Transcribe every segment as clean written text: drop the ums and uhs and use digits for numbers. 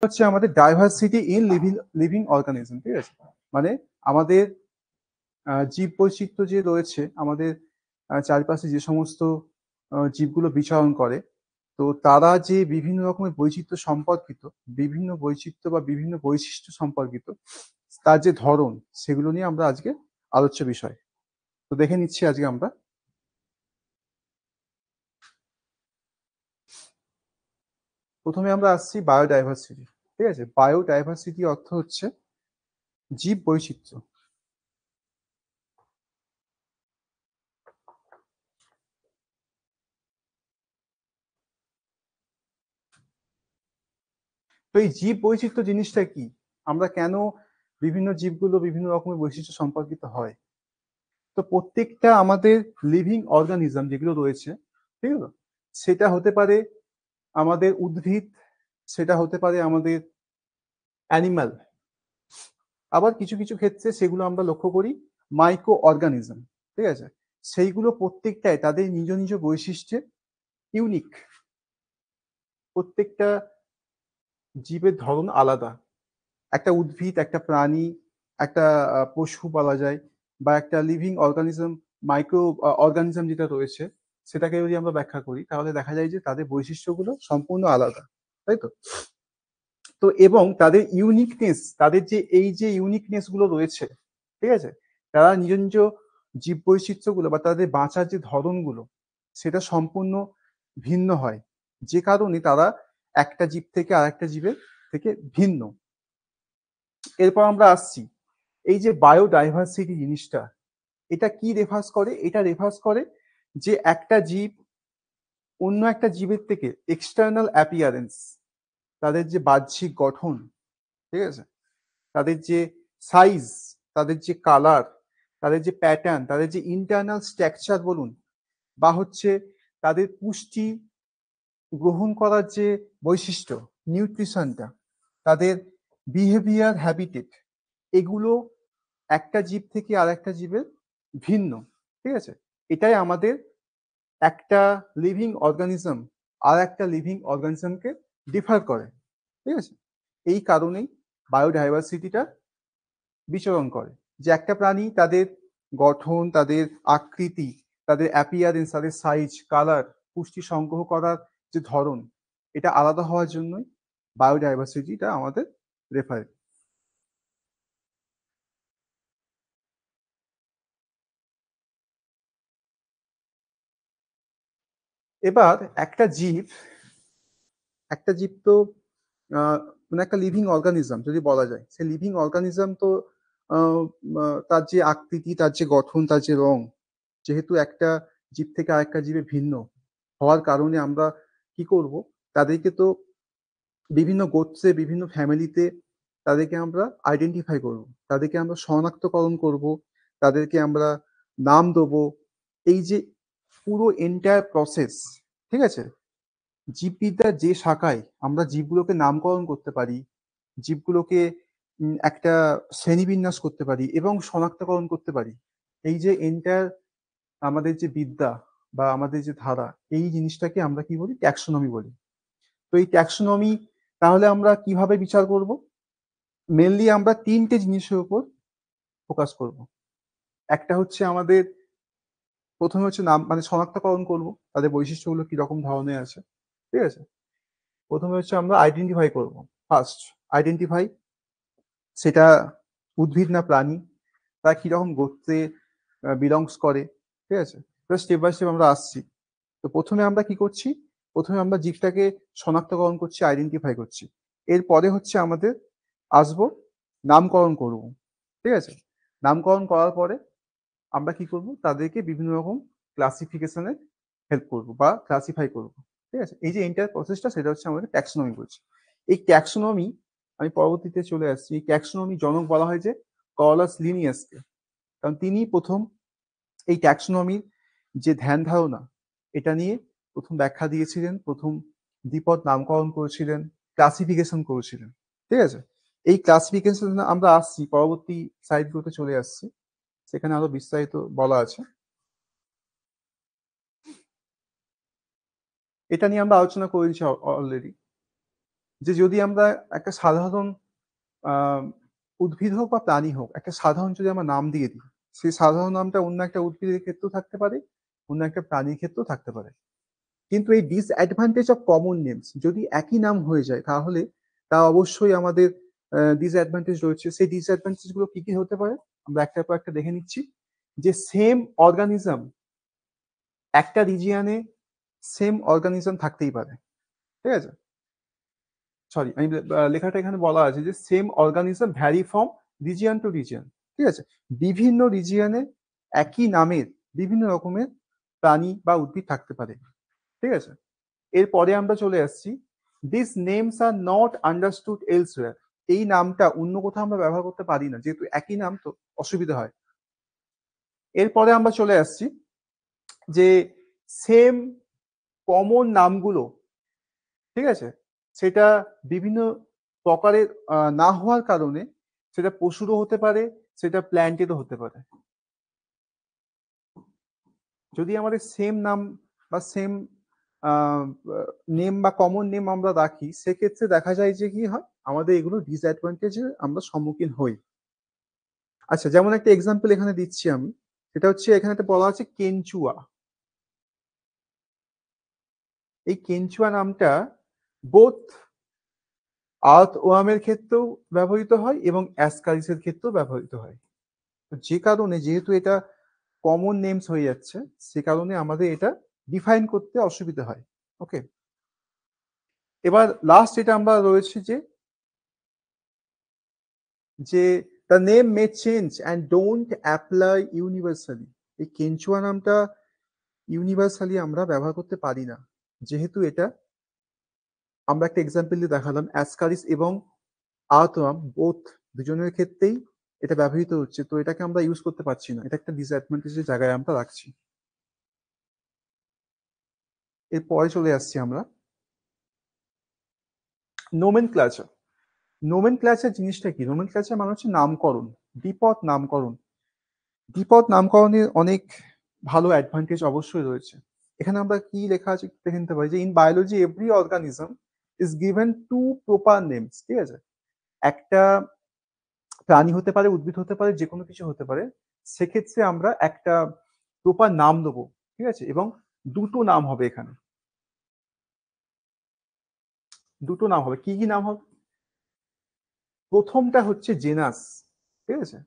হচ্ছে আমাদের diversity in living organism, ঠিক আছে? মানে আমাদের জীব বৈচিত্র্য যে রয়েছে আমাদের চারপাশে যে সমস্ত জীবগুলো বিচরণ করে, তো তারা যে বিভিন্ন রকমের বৈচিত্র্য সম্পর্কিত, বিভিন্ন বৈচিত্র্য বা বিভিন্ন বৈশিষ্ট্য সম্পর্কিত, তার যে ধরন, সেগুলো নিয়ে আমরা আজকে আলোচ্য বিষয়। তো দেখে নিচ্ছি আজকে আমরা। প্রথমে আমরা আসছি বায়োডাইভার্সিটি, ঠিক আছে? বায়োডাইভার্সিটি অর্থ হচ্ছে জীব বৈচিত্র্য। তো এই জীব বৈচিত্র্য জিনিসটা কি? আমরা কেন বিভিন্ন জীবগুলো বিভিন্ন রকমের বৈশিষ্ট্য সম্পর্কিত হয়? তো প্রত্যেকটা আমাদের লিভিং অর্গানিজম যেগুলো রয়েছে, ঠিক আছে, সেটা হতে পারে আমাদের উদ্ভিদ, সেটা হতে পারে আমাদের অ্যানিমাল, আবার কিছু কিছু ক্ষেত্রে সেগুলো আমরা লক্ষ্য করি মাইক্রো অর্গানিজম, ঠিক আছে? সেইগুলো প্রত্যেকটাই তাদের নিজ নিজ বৈশিষ্ট্যে ইউনিক। প্রত্যেকটা জীবের ধরন আলাদা। একটা উদ্ভিদ, একটা প্রাণী, একটা পশু বলা যায়, বা একটা লিভিং অর্গানিজম, মাইক্রো অর্গানিজম যেটা রয়েছে, সেটাকে যদি আমরা ব্যাখ্যা করি তাহলে দেখা যায় যে তাদের বৈশিষ্ট্যগুলো সম্পূর্ণ আলাদা, তাই তো? তো এবং তাদের ইউনিকনেস, তাদের যে এই যে ইউনিকনেস গুলো রয়েছে, ঠিক আছে, তারা নিজ নিজ জীব বৈচিত্র্যগুলো বা তাদের বাঁচার যে ধরনগুলো, সেটা সম্পূর্ণ ভিন্ন হয়, যে কারণে তারা একটা জীব থেকে আরেকটা জীবের থেকে ভিন্ন। এরপর আমরা আসছি এই যে বায়োডাইভার্সিটি জিনিসটা, এটা কি রেফার্স করে? এটা রেফার্স করে যে একটা জীব অন্য একটা জীবের থেকে এক্সটার্নাল অ্যাপিয়ারেন্স, তাদের যে বাহ্যিক গঠন, ঠিক আছে, তাদের যে সাইজ, তাদের যে কালার, তাদের যে প্যাটার্ন, তাদের যে ইন্টারনাল স্ট্রাকচার বলুন, বা হচ্ছে তাদের পুষ্টি গ্রহণ করার যে বৈশিষ্ট্য, নিউট্রিশনটা, তাদের বিহেভিয়ার হ্যাবিটেট, এগুলো একটা জীব থেকে আর একটা জীবের ভিন্ন, ঠিক আছে? এটাই আমাদের একটা লিভিং অর্গানিজম আর একটা লিভিং অর্গানিজমকে ডিফার করে, ঠিক আছে? এই কারণেই বায়োডাইভার্সিটিটা বিচরণ করে, যে একটা প্রাণী তাদের গঠন, তাদের আকৃতি, তাদের অ্যাপিয়ারেন্স, তাদের সাইজ, কালার, পুষ্টি সংগ্রহ করার যে ধরন, এটা আলাদা হওয়ার জন্যই বায়োডাইভার্সিটিটা আমাদের রেফার। এবার একটা জীব তো মানে একটা লিভিং অর্গানিজম যদি বলা যায়, সে লিভিং অর্গানিজম তো তার যে আকৃতি, তার যে গঠন, তার যে রং, যেহেতু একটা জীব থেকে আরেকটা জীবে ভিন্ন হওয়ার কারণে আমরা কি করব, তাদেরকে তো বিভিন্ন গোত্রে, বিভিন্ন ফ্যামিলিতে তাদেরকে আমরা আইডেন্টিফাই করব, তাদেরকে আমরা শনাক্তকরণ করব, তাদেরকে আমরা নাম দেবো। এই যে পুরো এন্টায়ার প্রসেস, ঠিক আছে, জীববিদ্যার যে শাখায় আমরা জীবগুলোকে নামকরণ করতে পারি, জীবগুলোকে একটা শ্রেণীবিন্যাস করতে পারি এবং শনাক্তকরণ করতে পারি, এই যে এন্টায়ার আমাদের যে বিদ্যা বা আমাদের যে ধারা, এই জিনিসটাকে আমরা কি বলি? ট্যাক্সোনমি বলি। তো এই ট্যাক্সোনমি তাহলে আমরা কিভাবে বিচার করব? মেনলি আমরা তিনটে জিনিসের উপর ফোকাস করব। একটা হচ্ছে আমাদের প্রথমে হচ্ছে নাম, মানে শনাক্তকরণ করব তাদের বৈশিষ্ট্যগুলো কি রকম ধরনের আছে, ঠিক আছে? প্রথমে হচ্ছে আমরা আইডেন্টিফাই করব। ফার্স্ট আইডেন্টিফাই, সেটা উদ্ভিদ না প্রাণী, তারা কিরকম গোত্রে বিলংস করে, ঠিক আছে? স্টেপ বাই স্টেপ আমরা আসছি। তো প্রথমে আমরা কি করছি? প্রথমে আমরা জীবটাকে শনাক্তকরণ করছি, আইডেন্টিফাই করছি। এরপরে হচ্ছে আমাদের আসবো নামকরণ করব, ঠিক আছে? নামকরণ করার পরে আমরা কি করব? তাদেরকে বিভিন্ন রকম ক্লাসিফিকেশনে হেল্প করব বা ক্লাসিফাই করব, ঠিক আছে? এই যে এন্টায়ার প্রসেসটা, সেটা হচ্ছে আমাদের ট্যাক্সোনমি বলছি। এই ট্যাক্সোনমি আমি পরবর্তীতে চলে আসছি। এই ট্যাক্সোনমি জনক বলা হয় যে কার্লাস লিনিয়াসকে, কারণ তিনি প্রথম এই ট্যাক্সোনমির যে ধ্যান ধারণা, এটা নিয়ে প্রথম ব্যাখ্যা দিয়েছিলেন, প্রথম দ্বিপদ নামকরণ করেছিলেন, ক্লাসিফিকেশন করেছিলেন, ঠিক আছে? এই ক্লাসিফিকেশন আমরা আসছি, পরবর্তী সাইটগুলোতে চলে আসছি, সেখানে আরো বিস্তারিত বলা আছে। এটা নিয়ে আমরা আলোচনা করেছি অলরেডি। যে যদি আমরা একটা সাধারণ উদ্ভিদ হোক বা প্রাণী হোক, একটা সাধারণ যদি আমরা নাম দিয়ে দিই, সেই সাধারণ নামটা অন্য একটা উদ্ভিদের ক্ষেত্রেও থাকতে পারে, অন্য একটা প্রাণীর ক্ষেত্রেও থাকতে পারে। কিন্তু এই ডিসঅ্যাডভান্টেজ অফ কমন নেমস যদি একই নাম হয়ে যায় তাহলে তা অবশ্যই আমাদের ডিসঅ্যাডভান্টেজ রয়েছে। সেই ডিসঅ্যাডভান্টেজ গুলো কি হতে পারে? আমরা একটার পর একটা দেখে নিচ্ছি। যে সেম অর্গানিজম একটা রিজিয়নে সেম অর্গানিজম থাকতেই পারে। ঠিক আছে? সরি, আমি লেখাটা এখানে বলা আছে যে same organism vary from region to region. ঠিক আছে? বিভিন্ন রিজিয়নে একই নামের বিভিন্ন রকমের প্রাণী বা উদ্ভিদ থাকতে পারে। ঠিক আছে? এরপরে আমরা চলে আসছি, this names are not understood elsewhere. এই নামটা অন্য কোথাও আমরা ব্যবহার করতে পারি না, যেহেতু একই নাম তো অসুবিধা হয়। এরপরে আমরা চলে আসছি যে সেম কমন নামগুলো, ঠিক আছে, সেটা বিভিন্ন প্রকারের না হওয়ার কারণে সেটা পশুরও হতে পারে, সেটা প্ল্যান্টেরও হতে পারে। যদি আমাদের সেম নাম বা সেম নেম বা কমন নেম আমরা রাখি, সেক্ষেত্রে দেখা যায় যে কি হয়, আমাদের এগুলো ডিসঅ্যাডভান্টেজের আমরা সম্মুখীন হই। আচ্ছা, যেমন একটা এক্সাম্পল এখানে দিচ্ছি আমি, সেটা হচ্ছে এখানে একটা বলা আছে কেঞ্চুয়া। এই কেঞ্চুয়া নামটা বোথ আর্থওয়ার্মের ক্ষেত্রেও ব্যবহৃত হয় এবং অ্যাসকারিসের ক্ষেত্রেও ব্যবহৃত হয়। তো যে কারণে যেহেতু এটা কমন নেমস হয়ে যাচ্ছে, সে কারণে আমাদের এটা ডিফাইন করতে অসুবিধা হয়। ওকে, এবার লাস্ট এটা আমরা রয়েছে যে the name may change and don't apply universally. এই কেঞ্চুয়া নামটা ইউনিভার্সালি আমরা ব্যবহার করতে পারি না, যেহেতু এটা আমরা একটা এক্সাম্পল দিয়ে দেখালাম, অ্যাসকারিস এবং আর্থওয়ার্ম বোথ দুজনের ক্ষেত্রেই এটা ব্যবহৃত হচ্ছে, তো এটাকে আমরা ইউজ করতে পারছি না। এটা একটা ডিসঅ্যাডভান্টেজের জায়গায় আমরা রাখছি। এরপরে চলে আসছি আমরা নোমেনক্লেচার। নোমেনক্লেচার জিনিসটা কি? নোমেনক্লেচার মানে হচ্ছে নামকরণ, দ্বিপদ নামকরণ। দ্বিপদ নামকরণের অনেক ভালো অ্যাডভান্টেজ অবশ্যই রয়েছে। এখানে আমরা কি লেখা আছে দেখে নিতে পারি যে in biology every organism is given to proper names. ঠিক আছে? একটা প্রাণী হতে পারে, উদ্ভিদ হতে পারে, যে কোনো কিছু হতে পারে, সেক্ষেত্রে আমরা একটা প্রপার নাম দেবো। ঠিক আছে? এবং দুটো নাম হবে এখানে, দুটো নাম হবে। কি কি নাম হবে? প্রথমটা হচ্ছে জেনাস। ঠিক আছে?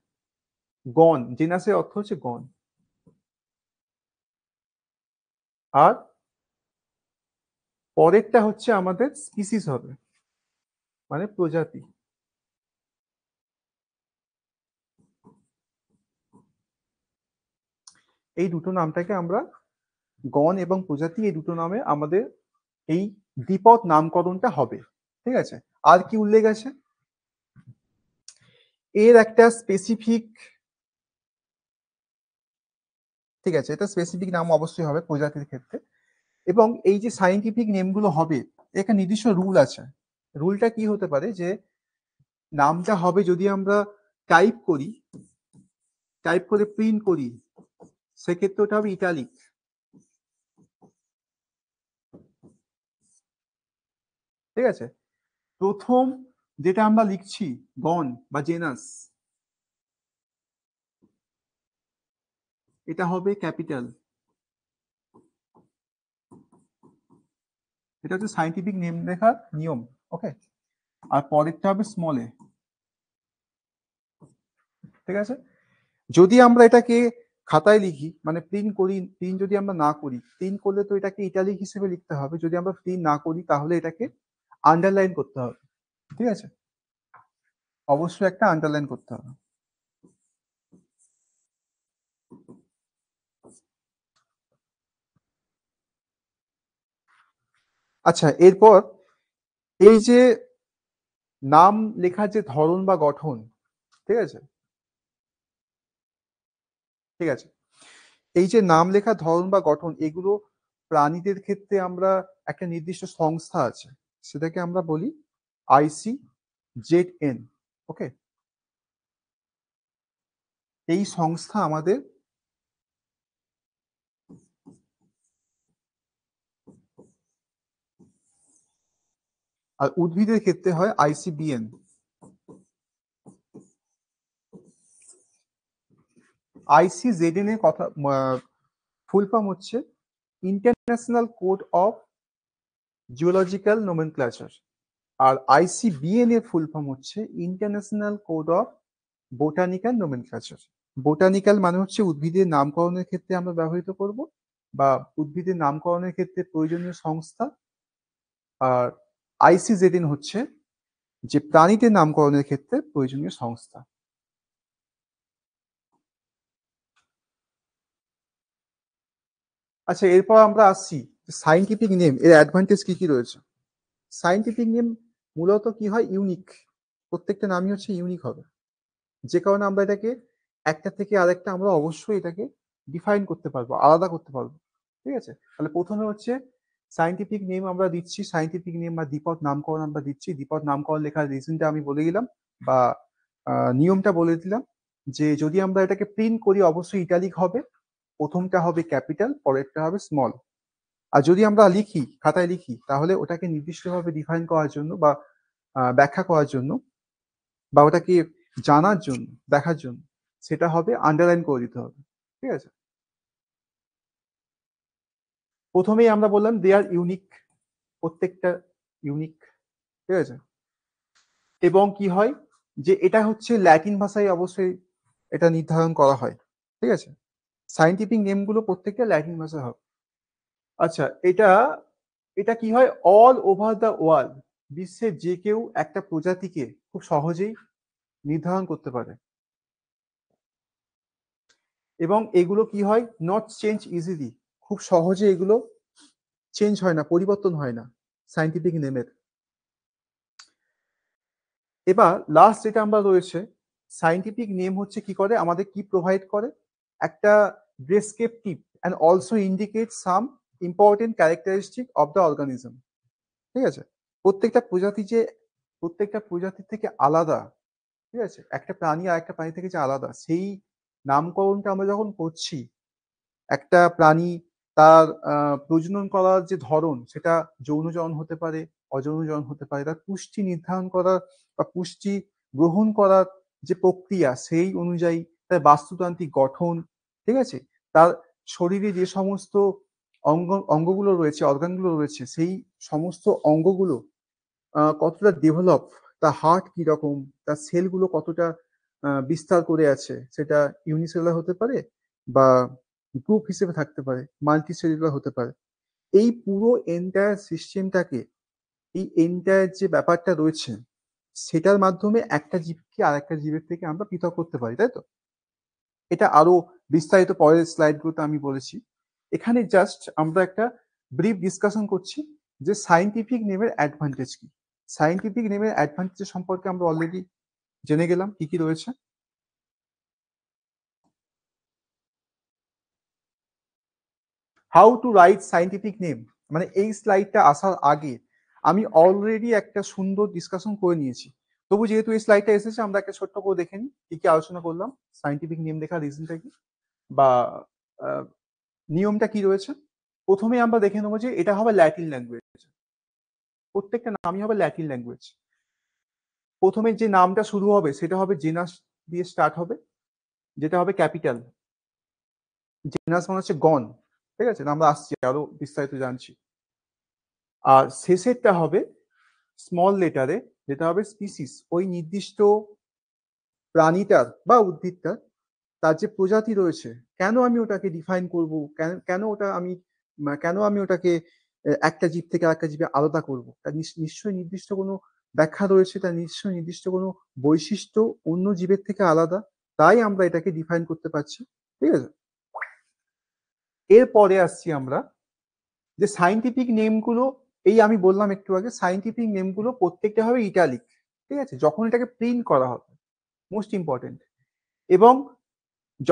গণ, জেনাসের অর্থ হচ্ছে গণ। আর পরেরটা হচ্ছে আমাদের স্পিসিস হবে, মানে প্রজাতি। এই দুটো নামটাকে আমরা গণ এবং প্রজাতি, এই দুটো নামে আমাদের এই দ্বিপদ নামকরণটা হবে। ঠিক আছে? আর কি উল্লেখ আছে? এর একটা স্পেসিফিক, ঠিক আছে, এটা স্পেসিফিক নাম অবশ্যই হবে প্রজাতির ক্ষেত্রে। এবং এই যে সায়েন্টিফিক নেমগুলো হবে, একটা নির্দিষ্ট রুল আছে। রুলটা কি হতে পারে যে নামটা হবে, যদি আমরা টাইপ করি, টাইপ করে প্রিন্ট করি, সেক্ষেত্রে ওটা হবে ইটালিক। ঠিক আছে? প্রথম যেটা আমরা লিখছি গণ বা জেনাস, এটা হবে ক্যাপিটাল। এটা হচ্ছে সায়েন্টিফিক নেম লেখার নিয়ম। ওকে, আর পরেরটা হবে স্মল এ। ঠিক আছে? যদি আমরা এটাকে খাতায় লিখি, মানে প্রিন্ট করি, প্রিন্ট যদি আমরা না করি, প্রিন্ট করলে তো এটাকে ইটালিক হিসেবে লিখতে হবে। যদি আমরা প্রিন্ট না করি তাহলে এটাকে আন্ডারলাইন করতে হবে। ঠিক আছে? অবশ্যই একটা আন্ডারলাইন করতে হবে। আচ্ছা, এরপর এই যে নাম লেখার যে ধরন বা গঠন, ঠিক আছে, ঠিক আছে, এই যে নাম লেখার ধরন বা গঠন, এগুলো প্রাণীদের ক্ষেত্রে আমরা একটা নির্দিষ্ট সংস্থা আছে, সেটাকে আমরা বলি ICZN। ওকে, এই সংস্থা আমাদের আর উদ্ভিদের ক্ষেত্রে হয় ICBN। ICZN এর কথা ফুল ফর্ম হচ্ছে international code of geological nomenclature, আর ICBN এর ফুল ফর্ম হচ্ছে international code of botanical nomenclature. Botanical মানে হচ্ছে উদ্ভিদের নামকরণের ক্ষেত্রে আমরা ব্যবহৃত করব বা উদ্ভিদের নামকরণের ক্ষেত্রে প্রয়োজনীয় সংস্থা, আর ICZN হচ্ছে যে প্রাণীদের নামকরণের ক্ষেত্রে প্রয়োজনীয় সংস্থা। আচ্ছা, এরপর আমরা আসছি সাইন্টিফিক নেম এর অ্যাডভান্টেজ কি কি রয়েছে। সাইন্টিফিক নেম মূলত কি হয়, ইউনিক, প্রত্যেকটা নামই হচ্ছে ইউনিক হবে, যে কারণে আমরা এটাকে একটা থেকে আরেকটা আমরা অবশ্যই এটাকে ডিফাইন করতে পারবো, আলাদা করতে পারবো। ঠিক আছে, তাহলে প্রথমে হচ্ছে সাইন্টিফিক নেম আমরা দিচ্ছি, সাইন্টিফিক নেম বা দ্বিপদ নামকরণ আমরা দিচ্ছি। দ্বিপদ নামকরণ লেখার রিজনটা আমি বলে দিলাম বা নিয়মটা বলে দিলাম, যে যদি আমরা এটাকে প্রিন্ট করি অবশ্যই ইটালিক হবে, প্রথমটা হবে ক্যাপিটাল, পরেরটা হবে স্মল। আর যদি আমরা লিখি, খাতায় লিখি, তাহলে ওটাকে নির্দিষ্টভাবে ডিফাইন করার জন্য বা ব্যাখ্যা করার জন্য বা ওটাকে জানার জন্য, দেখার জন্য, সেটা হবে আন্ডারলাইন করে দিতে হবে। ঠিক আছে, প্রথমেই আমরা বললাম দে আর ইউনিক, প্রত্যেকটা ইউনিক। ঠিক আছে, এবং কি হয় যে এটা হচ্ছে ল্যাটিন ভাষায় অবশ্যই এটা নির্ধারণ করা হয়। ঠিক আছে, সাইন্টিফিক নেমগুলো প্রত্যেকটা ল্যাটিন ভাষায় হবে। আচ্ছা, এটা এটা কি হয়, অল ওভার দ্য ওয়ার্ল্ড, বিশ্বের যে কেউ একটা প্রজাতিকে খুব সহজেই নির্ধারণ করতে পারে, এবং এগুলো কি হয়, নট চেঞ্জ ইজিলি, খুব সহজে এগুলো চেঞ্জ হয় না, পরিবর্তন হয় না সাইন্টিফিক নেমের। এবার লাস্ট যেটা আমরা রয়েছে, সাইন্টিফিক নেম হচ্ছে কি করে, আমাদের কি প্রোভাইড করে, একটা descriptive and also indicate some important characteristic of the organism. ঠিক আছে, প্রত্যেকটা প্রজাতি যে প্রত্যেকটা প্রজাতির থেকে আলাদা, ঠিক আছে, একটা প্রাণী আর একটা প্রাণী থেকে যে আলাদা, সেই নামকরণটা আমরা যখন করছি, একটা প্রাণী তার প্রজনন করার যে ধরন, সেটা যৌনজনন হতে পারে, অযৌনজনন হতে পারে, তার পুষ্টি নির্ধারণ করার বা পুষ্টি গ্রহণ করার যে প্রক্রিয়া, সেই অনুযায়ী তার বাস্তুতান্ত্রিক গঠন, ঠিক আছে, তার শরীরে যে সমস্ত অঙ্গগুলো রয়েছে, অর্গানগুলো রয়েছে, সেই সমস্ত অঙ্গগুলো কতটা ডেভেলপ, তার হার্ট কিরকম, তার সেলগুলো কতটা বিস্তার করে আছে, সেটা ইউনিসেলুলার হতে পারে বা গ্রুপ হিসেবে থাকতে পারে, মাল্টি সেলুলার হতে পারে। এই পুরো এন্টায়ার সিস্টেমটাকে, এই এন্টায়ার যে ব্যাপারটা রয়েছে, সেটার মাধ্যমে একটা জীবকে আর একটা জীবের থেকে আমরা পৃথক করতে পারি, তাই তো? এটা আরো বিস্তারিত পরের স্লাইডগুলোতে আমি বলেছি। এখানে জাস্ট আমরা একটা ব্রিফ ডিসকাশন করছি যে সাইন্টিফিক নেমের অ্যাডভান্টেজ কি। সাইন্টিফিক নেমের অ্যাডভান্টেজ সম্পর্কে আমরা অলরেডি জেনে গেলাম কি কি রয়েছে। How to right scientific name, মানে এই স্লাইডটা আসার আগে আমি অলরেডি একটা সুন্দর ডিসকাশন করে নিয়েছি। তবু যেহেতু এই স্লাইডটা এসেছে, আমরা একটা ছোট্ট করে দেখে নিই কি কি আলোচনা করলাম, সাইন্টিফিক নেম দেখার রিজনটা কি বা নিয়মটা কি রয়েছে। প্রথমে আমরা দেখে নেবো যে এটা হবে ল্যাটিন ল্যাঙ্গুয়েজ, প্রত্যেকটা নামই হবে ল্যাটিন ল্যাঙ্গুয়েজ। প্রথমে যে নামটা শুরু হবে সেটা হবে জেনাস দিয়ে স্টার্ট হবে, যেটা হবে ক্যাপিটাল। জেনাস মানে হচ্ছে গণ, ঠিক আছে, আমরা আসছি আরো বিস্তারিত জানছি। আর শেষেরটা হবে স্মল লেটারে, যেটা হবে স্পিসিস, ওই নির্দিষ্ট প্রাণীটার বা উদ্ভিদটার তার যে প্রজাতি রয়েছে, কেন আমি ওটাকে ডিফাইন করব, কেন ওটা আমি কেন আমি ওটাকে একটা জীব থেকে আরেকটা জীবে আলাদা করব, তার নিশ্চয়ই নির্দিষ্ট কোনো ব্যাখ্যা রয়েছে, তার নিশ্চয়ই নির্দিষ্ট কোনো বৈশিষ্ট্য অন্য জীবের থেকে আলাদা, তাই আমরা এটাকে ডিফাইন করতে পারছি। ঠিক আছে, এরপরে আসছি আমরা যে সাইন্টিফিক নেমগুলো, এই আমি বললাম একটু আগে, সাইন্টিফিক নেমগুলো প্রত্যেকটা হবে ইটালিক। ঠিক আছে, যখন এটাকে প্রিন্ট করা হবে, মোস্ট ইম্পর্টেন্ট, এবং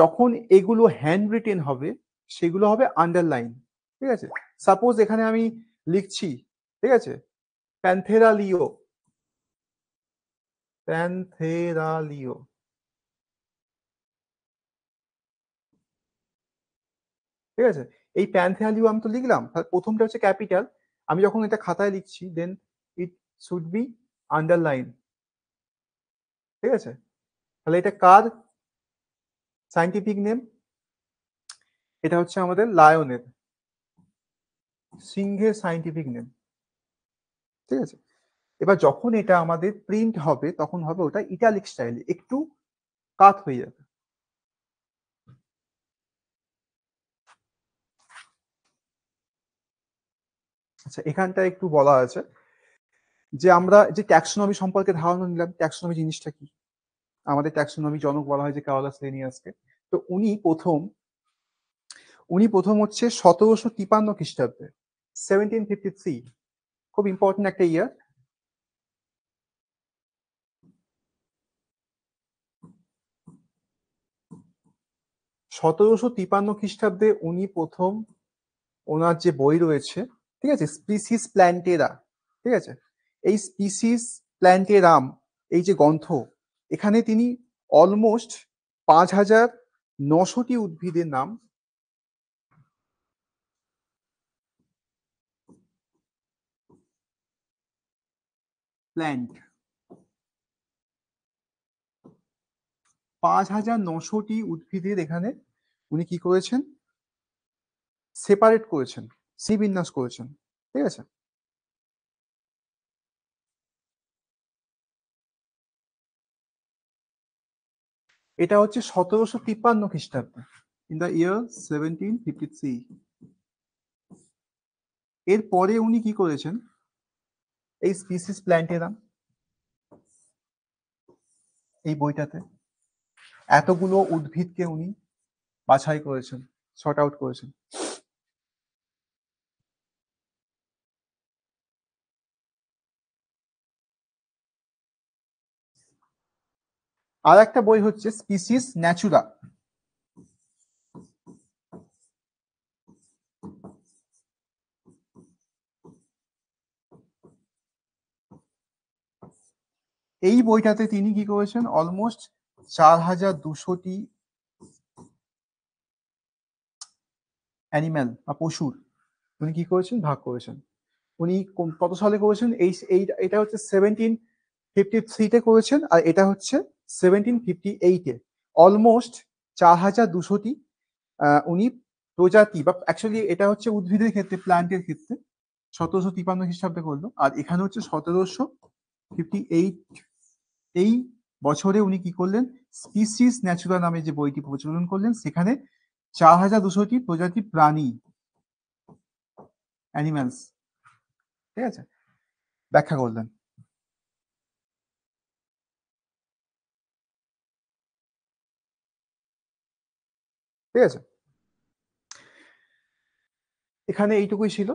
যখন এগুলো হ্যান্ড রিটেন হবে, সেগুলো হবে আন্ডারলাইন। ঠিক আছে, সাপোজ এখানে আমি লিখছি, ঠিক আছে, প্যান্থেরালিও, প্যান্থেরালিও, ঠিক আছে, এই প্যান্থেরালিও আমি তো লিখলাম, প্রথমটা হচ্ছে ক্যাপিটাল, আমি যখন এটা খাতায় লিখছি, দেন ইট শুড বি আন্ডারলাইন। ঠিক আছে, তাহলে এটা কার সাইন্টিফিক নেম? এটা হচ্ছে আমাদের লায়নের, সিংহের সাইন্টিফিক নেম। ঠিক আছে, এবার যখন এটা আমাদের প্রিন্ট হবে তখন হবে ওটা ইটালিক স্টাইলে, একটু কাত হয়ে যাবে। আচ্ছা, এখানটা একটু বলা আছে যে আমরা যে ট্যাক্সোনমি সম্পর্কে ধারণা নিলাম, ট্যাক্সোনমি জিনিসটা কি। আমাদের ট্যাক্সোনমি জনক বলা হয় যে কার্লাস লিনিয়াসকে। তো উনি প্রথম হচ্ছে 1753 খ্রিস্টাব্দে, 1753, খুব ইম্পর্টেন্ট একটা ইয়ার। সতেরোশো তিপান্ন খ্রিস্টাব্দে উনি প্রথম ওনার যে বই রয়েছে, ঠিক আছে, স্পিসিস প্ল্যান্টেরা, ঠিক আছে, এই স্পিসিস প্ল্যান্টেরাম, এই যে গ্রন্থ, এখানে তিনি অলমোস্ট 5900টি উদ্ভিদের নাম প্ল্যান্ট, 5900টি উদ্ভিদের এখানে উনি কি করেছেন, সেপারেট করেছেন, শ্রেণীবিন্যাস করেছেন। ঠিক আছে, এটা হচ্ছে 1753 খ্রিস্টাব্দে, ইন দ্য ইয়ার 1753। এরপরে উনি কি করেছেন, এই স্পিসিস প্ল্যান্টেরাম, এই বইটাতে এতগুলো উদ্ভিদকে উনি বাছাই করেছেন, শর্ট আউট করেছেন। আর একটা বই হচ্ছে স্পিসিস ন্যাচুরা। এই বইটাতে তিনি কি করেছেন, অলমোস্ট 4200টি অ্যানিম্যাল বা পশুর উনি কি করেছেন, ভাগ করেছেন। উনি কত সালে করেছেন, এটা হচ্ছে 1753-তে করেছেন, আর এটা হচ্ছে 1758-এ। অলমোস্ট 4200টি উনি প্রজাতি, বা অ্যাকচুয়ালি এটা হচ্ছে উদ্ভিদের ক্ষেত্রে, প্ল্যান্টের ক্ষেত্রে 1753 খ্রিস্টাব্দে করলো, আর এখানে হচ্ছে 1758। এই বছরে উনি কি করলেন, স্পিসিস ন্যাচুরা নামে যে বইটি প্রচলন করলেন, সেখানে 4200টি প্রজাতি প্রাণী, অ্যানিম্যালস, ঠিক আছে, ব্যাখ্যা করলেন। ঠিক আছে, এখানে এইটুকুই ছিল।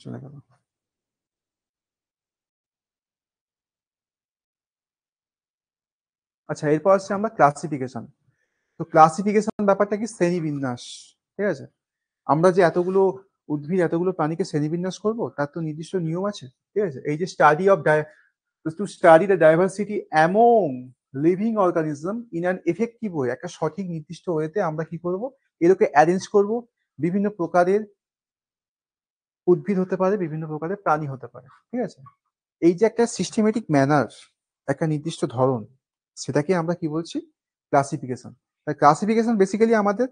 চলে গেল। আচ্ছা, এরপর আসছে আমরা ক্লাসিফিকেশন। তো ক্লাসিফিকেশন ব্যাপারটা কি, শ্রেণীবিন্যাস। ঠিক আছে, আমরা যে এতগুলো উদ্ভিদ, এতগুলো প্রাণীকে শ্রেণীবিন্যাস করব, তার তো নির্দিষ্ট নিয়ম আছে। ঠিক আছে, এই যে study of to study the diversity among living organism in an effective way, একটা সঠিক নির্দিষ্ট ওয়েতে আমরা কি করব, এদেরকে অ্যারেঞ্জ করব। বিভিন্ন প্রকারের উদ্ভিদ হতে পারে, বিভিন্ন প্রকারের প্রাণী হতে পারে। ঠিক আছে, এই যে একটা সিস্টেমেটিক ম্যানার, একটা নির্দিষ্ট ধরন, সেটাকে আমরা কি বলছি, ক্লাসিফিকেশন। ক্লাসিফিকেশন বেসিক্যালি আমাদের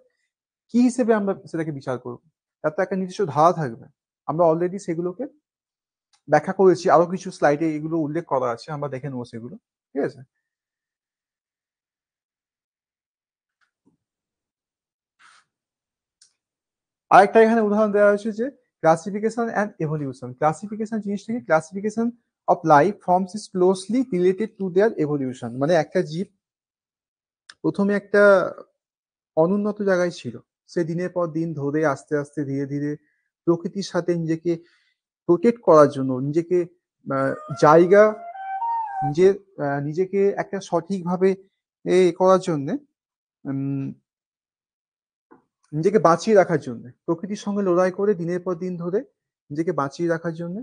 কি হিসেবে আমরা সেটাকে বিচার করব, তার তো একটা নির্দিষ্ট ধারা থাকবে। আমরা অলরেডি সেগুলোকে ব্যাখ্যা করেছি, আরো কিছু স্লাইডে এগুলো উল্লেখ করা আছে, আমরা দেখে নেবো সেগুলো। ঠিক আছে, আরেকটা এখানে উদাহরণ দেওয়া হয়েছে যে ক্লাসিফিকেশন অ্যান্ড এভলিউশন। ক্লাসিফিকেশন জিনিসটাকে, classification of life forms is closely related to their evolution. মানে একটা জীব প্রথমে একটা অনুন্নত জায়গায় ছিল, সে দিনের পর দিন ধরে আস্তে আস্তে ধীরে ধীরে প্রকৃতির সাথে নিজেকে প্রোটেক্ট করার জন্য, নিজেকে জায়গা, নিজের নিজেকে একটা সঠিকভাবে করার জন্য, নিজেকে বাঁচিয়ে রাখার জন্য, প্রকৃতির সঙ্গে লড়াই করে দিনের পর দিন ধরে নিজেকে বাঁচিয়ে রাখার জন্য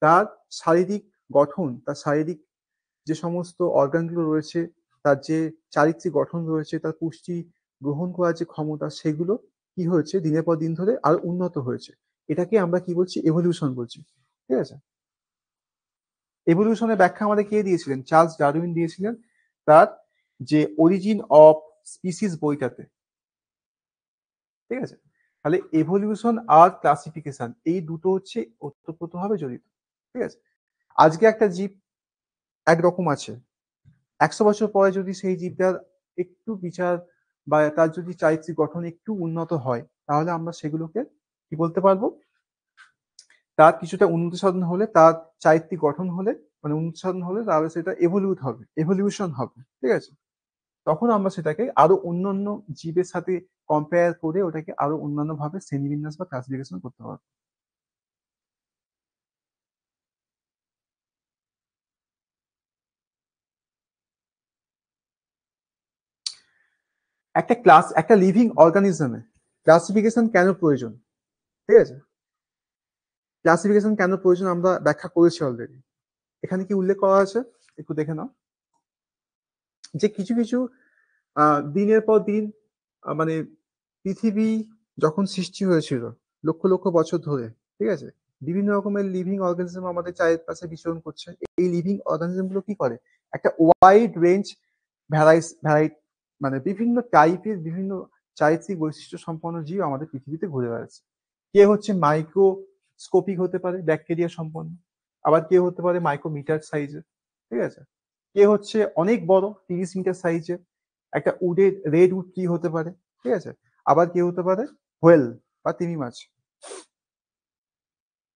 তার শারীরিক গঠন, তার শারীরিক যে সমস্ত অর্গানগুলো রয়েছে, তার যে চারিত্রিক গঠন রয়েছে, তার পুষ্টি গ্রহণ করার যে ক্ষমতা, সেগুলো কি হয়েছে দিনের পর দিন ধরে আরো উন্নত হয়েছে। এটাকে আমরা কি বলছি? এভলিউশন বলছি। ঠিক আছে? এভলিউশনের ব্যাখ্যা আমাদের কে দিয়েছিলেন? চার্লস ডারউইন দিয়েছিলেন তার যে অরিজিন অফ স্পিসিস বইটাতে। ঠিক আছে? তাহলে এভলিউশন আর ক্লাসিফিকেশন এই দুটো হচ্ছে ওতপ্রোতভাবে জড়িত। ঠিক আছে? আজকে একটা জীব একরকম আছে, 100 বছর পরে যদি সেই জীবটার একটু বিচার বা তার যদি চারিত্রিক গঠন একটু উন্নত হয়, তাহলে আমরা সেগুলোকে কি বলতে পারবো? তার কিছুটা উন্নতি সাধন হলে, তার চারিত্রিক গঠন হলে, মানে উন্নতি সাধন হলে, তাহলে সেটা এভলিউশন হবে। ঠিক আছে? তখন আমরা সেটাকে আরো অন্যান্য জীবের সাথে কম্পেয়ার করে ওটাকে আরো অন্যান্য ভাবে শ্রেণীবিন্যাস বা ক্লাসিফিকেশন করতে পারবো। একটা লিভিং অর্গানিজমে ক্লাসিফিকেশন কেন প্রয়োজন? ঠিক আছে? ক্লাসিফিকেশন কেন প্রয়োজন আমরা ব্যাখ্যা করেছি অলরেডি। এখানে কি উল্লেখ করা আছে? একটু দেখে নাও যে কিছু কিছু দিনের পর দিন মানে পৃথিবী যখন সৃষ্টি হয়েছিল লক্ষ লক্ষ বছর ধরে, ঠিক আছে, বিভিন্ন রকমের লিভিং অর্গানিজম আমাদের চারিপাশে বিচরণ করছে। এই লিভিং অর্গানিজম গুলো কি করে? একটা ওয়াইড রেঞ্জ ভ্যারাইট, মানে বিভিন্ন টাইপের বিভিন্ন চারিত্রিক বৈশিষ্ট্য সম্পন্ন জীব আমাদের পৃথিবীতে ঘুরে বেড়াচ্ছে। কে হচ্ছে মাইক্রোস্কোপিক হতে পারে, ব্যাকটেরিয়া সম্পন্ন, আবার কে হতে পারে মাইক্রোমিটার সাইজের। ঠিক আছে? কে হচ্ছে অনেক বড় 30 মিটার সাইজের, একটা উডের রেড উড কি হতে পারে। ঠিক আছে? আবার কে হতে পারে হোয়েল বা তিমি মাছ।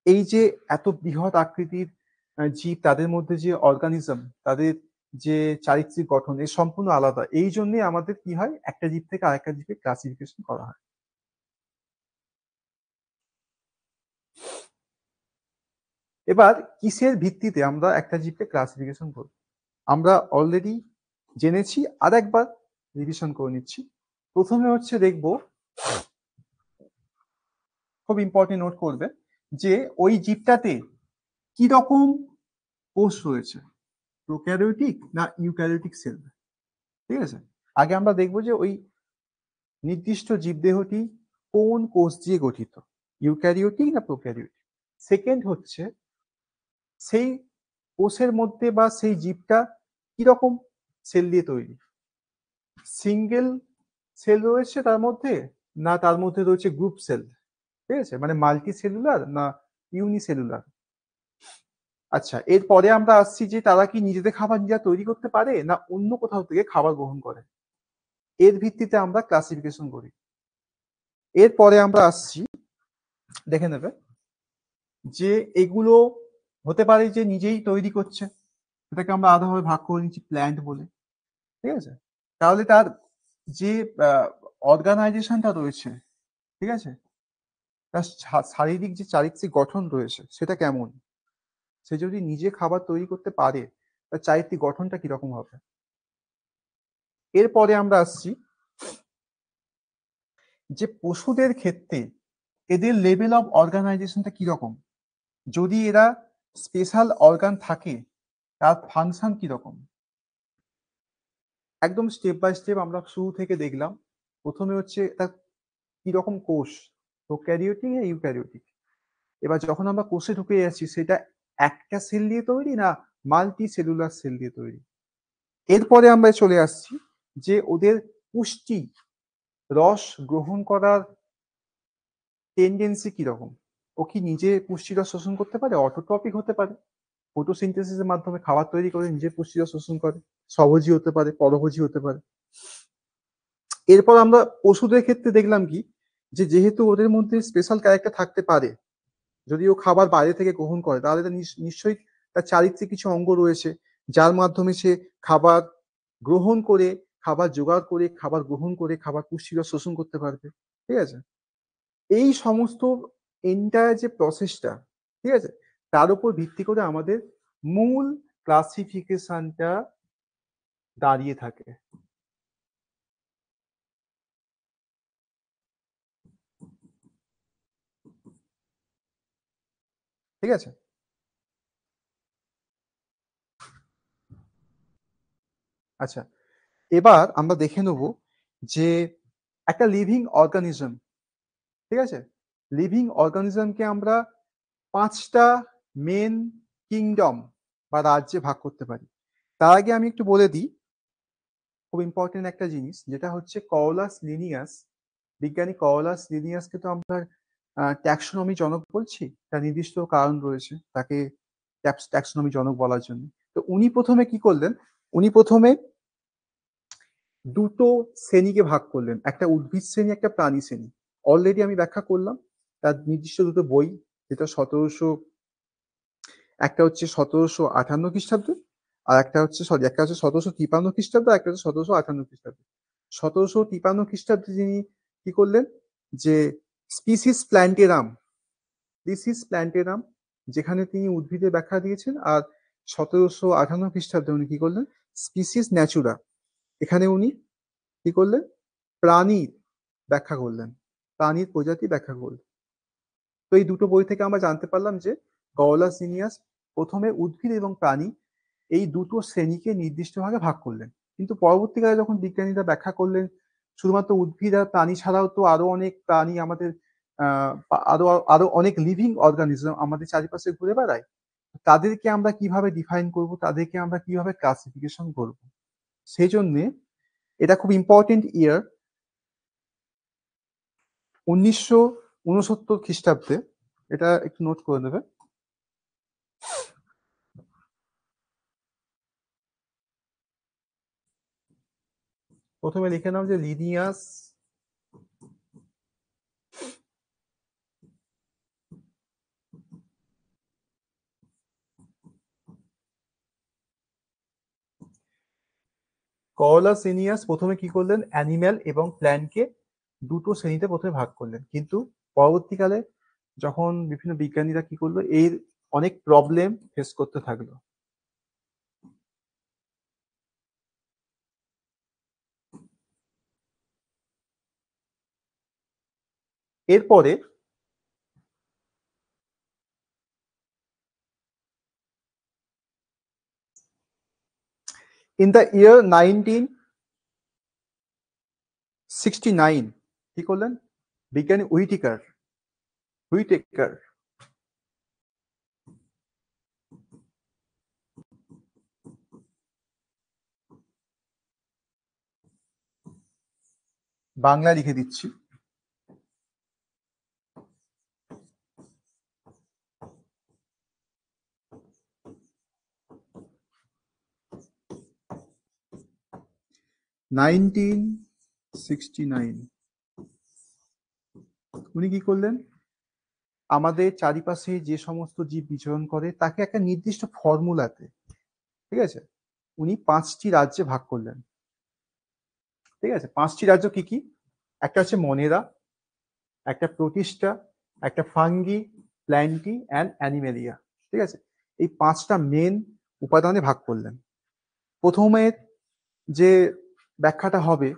এই যে এত বৃহৎ আকৃতির জীব, তাদের মধ্যে যে অর্গানিজম, তাদের যে চারিত্রিক গঠন এ সম্পূর্ণ আলাদা। এই জন্যই আমাদের কি হয়, একটা জীব থেকে আরেকটা জীবে ক্লাসিফিকেশন করা হয়। এবার কিসের ভিত্তিতে আমরা একটা জীবকে ক্লাসিফিকেশন করব? আমরা অলরেডি জেনেছি, আর একবার রিভিশন করে নিচ্ছি। প্রথমে হচ্ছে দেখব, খুব ইম্পর্টেন্ট নোট করবে, যে ওই জীবটাতে কি রকম কোষ রয়েছে, প্রোক্যারিওটিক না ইউক্যারিওটিক সেল। ঠিক আছে? আগে আমরা দেখবো যে ওই নির্দিষ্ট জীবদেহটি কোন কোষ দিয়ে গঠিত, ইউক্যারিওটিক না প্রোক্যারিওটিক। সেকেন্ড হচ্ছে সেই কোষের মধ্যে বা সেই জীবটা কিরকম সেল দিয়ে তৈরি, সিঙ্গেল সেল রয়েছে তার মধ্যে, না তার মধ্যে রয়েছে গ্রুপ সেল। ঠিক আছে? মানে মাল্টি সেলুলার না ইউনিসেলুলার। আচ্ছা, এরপরে আমরা আসছি যে তারা কি নিজেদের খাবার নিজেরা তৈরি করতে পারে না অন্য কোথাও থেকে খাবার গ্রহণ করে। এর ভিত্তিতে আমরা ক্লাসিফিকেশন করি। এরপরে আমরা আসছি, দেখে নেবে, যে এগুলো হতে পারে যে নিজেই তৈরি করছে, এটাকে আমরা আলাদাভাবে ভাগ করে নিচ্ছি প্ল্যান্ট বলে। ঠিক আছে? তাহলে তার যে অর্গানাইজেশনটা রয়েছে, ঠিক আছে, তার শারীরিক যে চারিত্রিক গঠন রয়েছে সেটা কেমন? সে যদি নিজে খাবার তৈরি করতে পারে, তার চারিত্রিক গঠনটা কিরকম হবে। এরপরে আমরা আসছি যে পশুদের ক্ষেত্রে এদের লেভেল অফ অর্গানাইজেশনটা কিরকম, যদি এরা স্পেশাল অর্গান থাকে তার ফাংশন কিরকম। একদম স্টেপ বাই স্টেপ আমরা শুরু থেকে দেখলাম। প্রথমে হচ্ছে তার কিরকম কোষ, প্রোক্যারিওটিক না ইউক্যারিওটিক। এবার যখন আমরা কোষে ঢুকে যাচ্ছি, সেটা একটা সেল দিয়ে তৈরি না মাল্টি সেলুলার সেল দিয়ে তৈরি। এরপরে আমরা চলে আসছি যে ওদের পুষ্টি, রস গ্রহণ করার টেন্ডেন্সি কিরকম। ও কি নিজে পুষ্টিরস শোষণ করতে পারে, অটোট্রপিক হতে পারে, ফটোসিনথেসিসের মাধ্যমে খাবার তৈরি করে নিজে পুষ্টিরস শোষণ করে, স্বভোজী হতে পারে, পরভোজী হতে পারে। এরপর আমরা পশুদের ক্ষেত্রে দেখলাম কি, যে যেহেতু ওদের মধ্যে স্পেশাল ক্যারেক্টার থাকতে পারে, যদি ও খাবার বাইরে থেকে গ্রহণ করে, তাহলে নিশ্চয়ই তার চারিত্রিক কিছু অঙ্গ রয়েছে যার মাধ্যমে সে খাবার গ্রহণ করে, খাবার জোগাড় করে, খাবার গ্রহণ করে, খাবার পুষ্টিরস শোষণ করতে পারবে। ঠিক আছে? এই সমস্ত এন্টায়ার যে প্রসেসটা, ঠিক আছে, তার উপর ভিত্তি করে আমাদের মূল ক্লাসিফিকেশনটা দাঁড়িয়ে থাকে। ঠিক আছে? আচ্ছা, এবার আমরা দেখে নেব যে একটা লিভিং অর্গানিজম, ঠিক আছে? লিভিং অর্গানিজমকে আমরা ৫টা মেন কিংডম বা রাজ্যে ভাগ করতে পারি। তার আগে আমি একটু বলে দিই খুব ইম্পর্টেন্ট একটা জিনিস, যেটা হচ্ছে কওলাস লিনিয়াস। বিজ্ঞানী কওলাস লিনিয়াসকে তো আমরা ট্যাক্সোনমি জনক বলছি। তার নির্দিষ্ট কারণ রয়েছে তাকে ট্যাক্সোনমি জনক বলার জন্য। তো উনি প্রথমে কি করলেন, উনি প্রথমে দুটো শ্রেণীকে ভাগ করলেন, একটা উদ্ভিদ শ্রেণী, একটা প্রাণী শ্রেণী। অলরেডি আমি ব্যাখ্যা করলাম তার নির্দিষ্ট দুটো বই, যেটা ১৭০০, একটা হচ্ছে ১৭৫৮ খ্রিস্টাব্দে, আর একটা হচ্ছে একটা হচ্ছে ১৭৫৩ খ্রিস্টাব্দে, আর একটা হচ্ছে ১৭৫৮ খ্রিস্টাব্দে। ১৭৫৩ খ্রিস্টাব্দে যিনি কি করলেন, যে স্পিসিস প্ল্যান্টেরাম, স্পিসিস প্ল্যান্টেরাম, যেখানে তিনি উদ্ভিদের ব্যাখ্যা দিয়েছেন। আর ১৭৫৮ খ্রিস্টাব্দে উনি কি করলেন, স্পিসিস ন্যাচুরা, এখানে উনি কি করলেন, প্রাণীর ব্যাখ্যা করলেন, প্রাণীর প্রজাতি ব্যাখ্যা করলেন। তো এই দুটো বই থেকে আমরা জানতে পারলাম যে গওলাস জিনিয়াস প্রথমে উদ্ভিদ এবং প্রাণী এই দুটো শ্রেণীকে নির্দিষ্টভাবে ভাগ করলেন। কিন্তু পরবর্তীকালে যখন বিজ্ঞানীরা ব্যাখ্যা করলেন শুধুমাত্র উদ্ভিদ আর প্রাণী ছাড়াও তো আরো অনেক প্রাণী আমাদের আরো আরো অনেক লিভিং অর্গানিজম আমাদের চারিপাশে ঘুরে বেড়ায়, তাদেরকে আমরা কিভাবে ডিফাইন করব, তাদেরকে আমরা কিভাবে ক্লাসিফিকেশন করব, সেই জন্যে এটা খুব ইম্পর্টেন্ট ইয়ার ১৯৬৯ খ্রিস্টাব্দে, এটা একটু নোট করে নেবে। প্রথমে লিখে নাও যে লিনিয়াস কওলাস লিনিয়াস প্রথমে কি করলেন, অ্যানিম্যাল এবং প্ল্যান্টকে দুটো শ্রেণীতে প্রথমে ভাগ করলেন। কিন্তু পরবর্তীকালে যখন বিভিন্ন বিজ্ঞানীরা কি করলো, এর অনেক প্রবলেম ফেস করতে থাকলো। এরপরে ইন দ্য ইয়ার 1969 কি করলেন, বিজ্ঞানী হুইটেকার বাংলা লিখে দিচ্ছি, নাইনটিন সিক্সটি নাইন উনি কি করলেন, আমাদের চারিপাশে যে সমস্ত জীব বিচরণ করে তাকে একটা নির্দিষ্ট ফর্মুলাতে, ঠিক আছে, উনি 5টি রাজ্যে ভাগ করলেন। ঠিক আছে, 5টি রাজ্য কি কি, একটা হচ্ছে মনেরা, একটা প্রোটিস্টা, একটা ফাঙ্গি, প্ল্যান্টি অ্যান্ড অ্যানিমেলিয়া। ঠিক আছে, এই 5টা মেন উপাদানে ভাগ করলেন। প্রথমে যে ব্যাখ্যাটা হবে,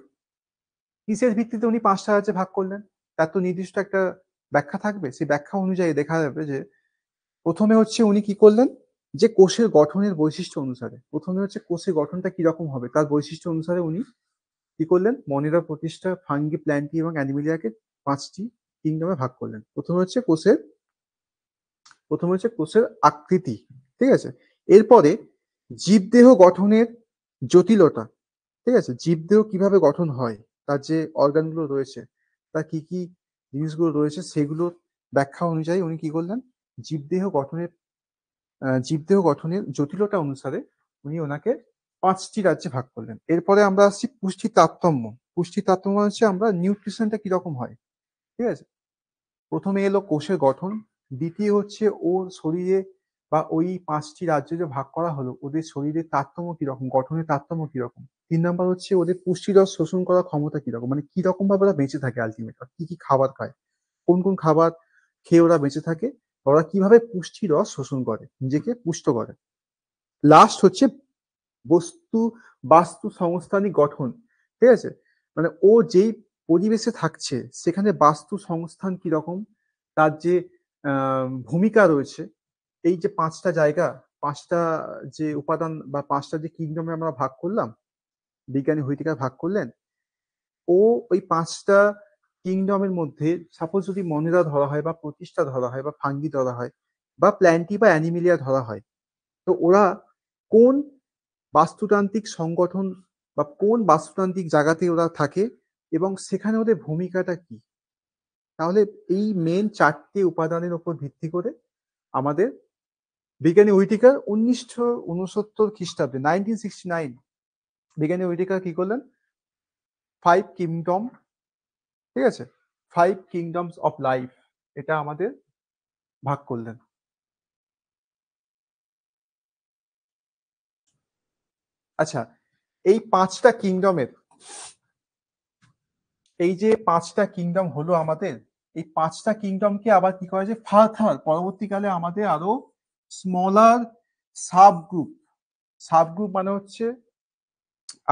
কিসের ভিত্তিতে উনি 5টা রাজ্যে ভাগ করলেন, তার তো নির্দিষ্ট একটা ব্যাখ্যা থাকবে। সেই ব্যাখ্যা অনুযায়ী দেখা যাবে যে প্রথমে হচ্ছে উনি কি করলেন, যে কোষের গঠনের বৈশিষ্ট্য অনুসারে, প্রথমে হচ্ছে কোষের গঠনটা কিরকম হবে তার বৈশিষ্ট্য অনুসারে উনি কি করলেন, মনেরা, প্রতিষ্ঠা, ফাঙ্গি, প্ল্যান্টি এবং অ্যানিমেলিয়াকে 5টি কিংডমে ভাগ করলেন। প্রথমে হচ্ছে কোষের আকৃতি, ঠিক আছে। এরপরে জীবদেহ গঠনের জটিলতা, ঠিক আছে, জীবদেহ কিভাবে গঠন হয়, তার যে অর্গানগুলো রয়েছে, তার কি কি জিনিসগুলো রয়েছে, সেগুলোর ব্যাখ্যা অনুযায়ী উনি কি করলেন, জীবদেহ গঠনের জীবদেহ গঠনের জটিলতা অনুসারে উনি ওনাকে 5টি রাজ্যে ভাগ করলেন। এরপরে আমরা আসছি পুষ্টি তারতম্য। পুষ্টি তারতম্য হচ্ছে আমরা নিউট্রিশনটা কিরকম হয়, ঠিক আছে। প্রথমে এলো কোষের গঠন, দ্বিতীয় হচ্ছে ওর শরীরে বা ওই 5টি রাজ্য যে ভাগ করা হলো ওদের শরীরের তারতম্য কিরকম, গঠনের তারতম্য কিরকম। 3 নাম্বার হচ্ছে ওদের পুষ্টিরস শোষণ করার ক্ষমতা কিরকম, মানে কিরকম ভাবে ওরা বেঁচে থাকে, আলটিমেট কি কি খাবার খায়, কোন কোন খাবার খেয়ে ওরা বেঁচে থাকে, ওরা কিভাবে পুষ্টিরস শোষণ করে, নিজেকে পুষ্ট করে। লাস্ট হচ্ছে বস্তু বাস্তু সংস্থানিক গঠন, ঠিক আছে, মানে ও যেই পরিবেশে থাকছে সেখানে বাস্তু সংস্থান কিরকম, তার যে ভূমিকা রয়েছে। এই যে 5টা জায়গা, 5টা যে উপাদান বা 5টা যে কিংডমে আমরা ভাগ করলাম, বিজ্ঞানী হুইটেকার ভাগ করলেন, ও ওই 5টা কিংডমের মধ্যে সাপোজ যদি মনেরা ধরা হয় বা প্রতিষ্ঠা ধরা হয় বা ফাঙ্গি ধরা হয় বা প্ল্যান্টি বা অ্যানিমিলিয়া ধরা হয়, তো ওরা কোন বাস্তুতান্ত্রিক সংগঠন বা কোন বাস্তুতান্ত্রিক জায়গাতে ওরা থাকে এবং সেখানে ওদের ভূমিকাটা কি। তাহলে এই মেন 4টে উপাদানের উপর ভিত্তি করে আমাদের বিজ্ঞানী হুইটেকার 1969 খ্রিস্টাব্দে 1969 বিজ্ঞানী হুইটেকার কি করলেন, 5 কিংডম, ঠিক আছে, 5 কিংডমস অফ লাইফ, এটা আমাদের ভাগ করলেন। আচ্ছা, এই 5টা কিংডমের, এই যে 5টা কিংডম হলো আমাদের, এই 5টা কিংডমকে আবার কি করা যায়, ফার্থার পরবর্তীকালে আমাদের আরো smaller sub group, sub group মানে হচ্ছে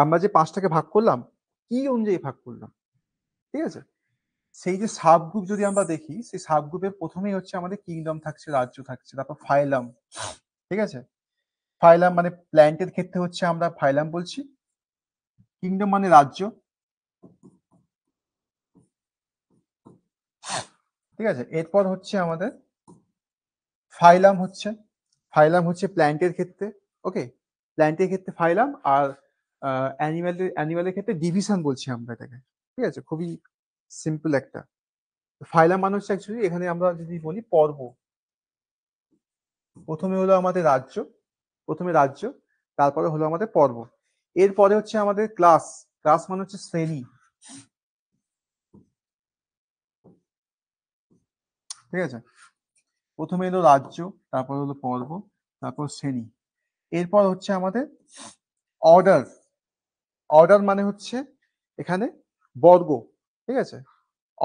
আমরা যে 5টাকে ভাগ করলাম কি অনুযায়ী ভাগ করলাম, ঠিক আছে, সেই যে সাব গ্রুপ যদি আমরা দেখি, সেই সাব গ্রুপের প্রথমেই হচ্ছে আমাদের কিংডম থাকছে, রাজ্য থাকছে, তারপর ফাইলাম, ঠিক আছে, ফাইলাম মানে প্ল্যান্টের ক্ষেত্রে হচ্ছে আমরা ফাইলাম বলছি, কিংডম মানে রাজ্য, ঠিক আছে। এরপর হচ্ছে আমাদের ফাইলাম হচ্ছে, ফাইলাম হচ্ছে প্ল্যান্টের ক্ষেত্রে, ওকে, প্ল্যান্টের ক্ষেত্রে ফাইলাম, আর অ্যানিমালের ক্ষেত্রে ডিভিশন বলছি আমরা এটাকে, ঠিক আছে, খুবই সিম্পল একটা। ফাইলাম মানে হচ্ছে অ্যাকচুয়ালি এখানে আমরা যদি বলি পর্ব, প্রথমে হলো আমাদের রাজ্য, প্রথমে রাজ্য, তারপরে হলো আমাদের পর্ব, এরপরে হচ্ছে আমাদের ক্লাস, ক্লাস মানে হচ্ছে শ্রেণী, ঠিক আছে, প্রথমে এলো রাজ্য, তারপর হলো পর্ব, তারপর শ্রেণী, এরপর হচ্ছে আমাদের অর্ডার, অর্ডার মানে হচ্ছে এখানে বর্গ, ঠিক আছে,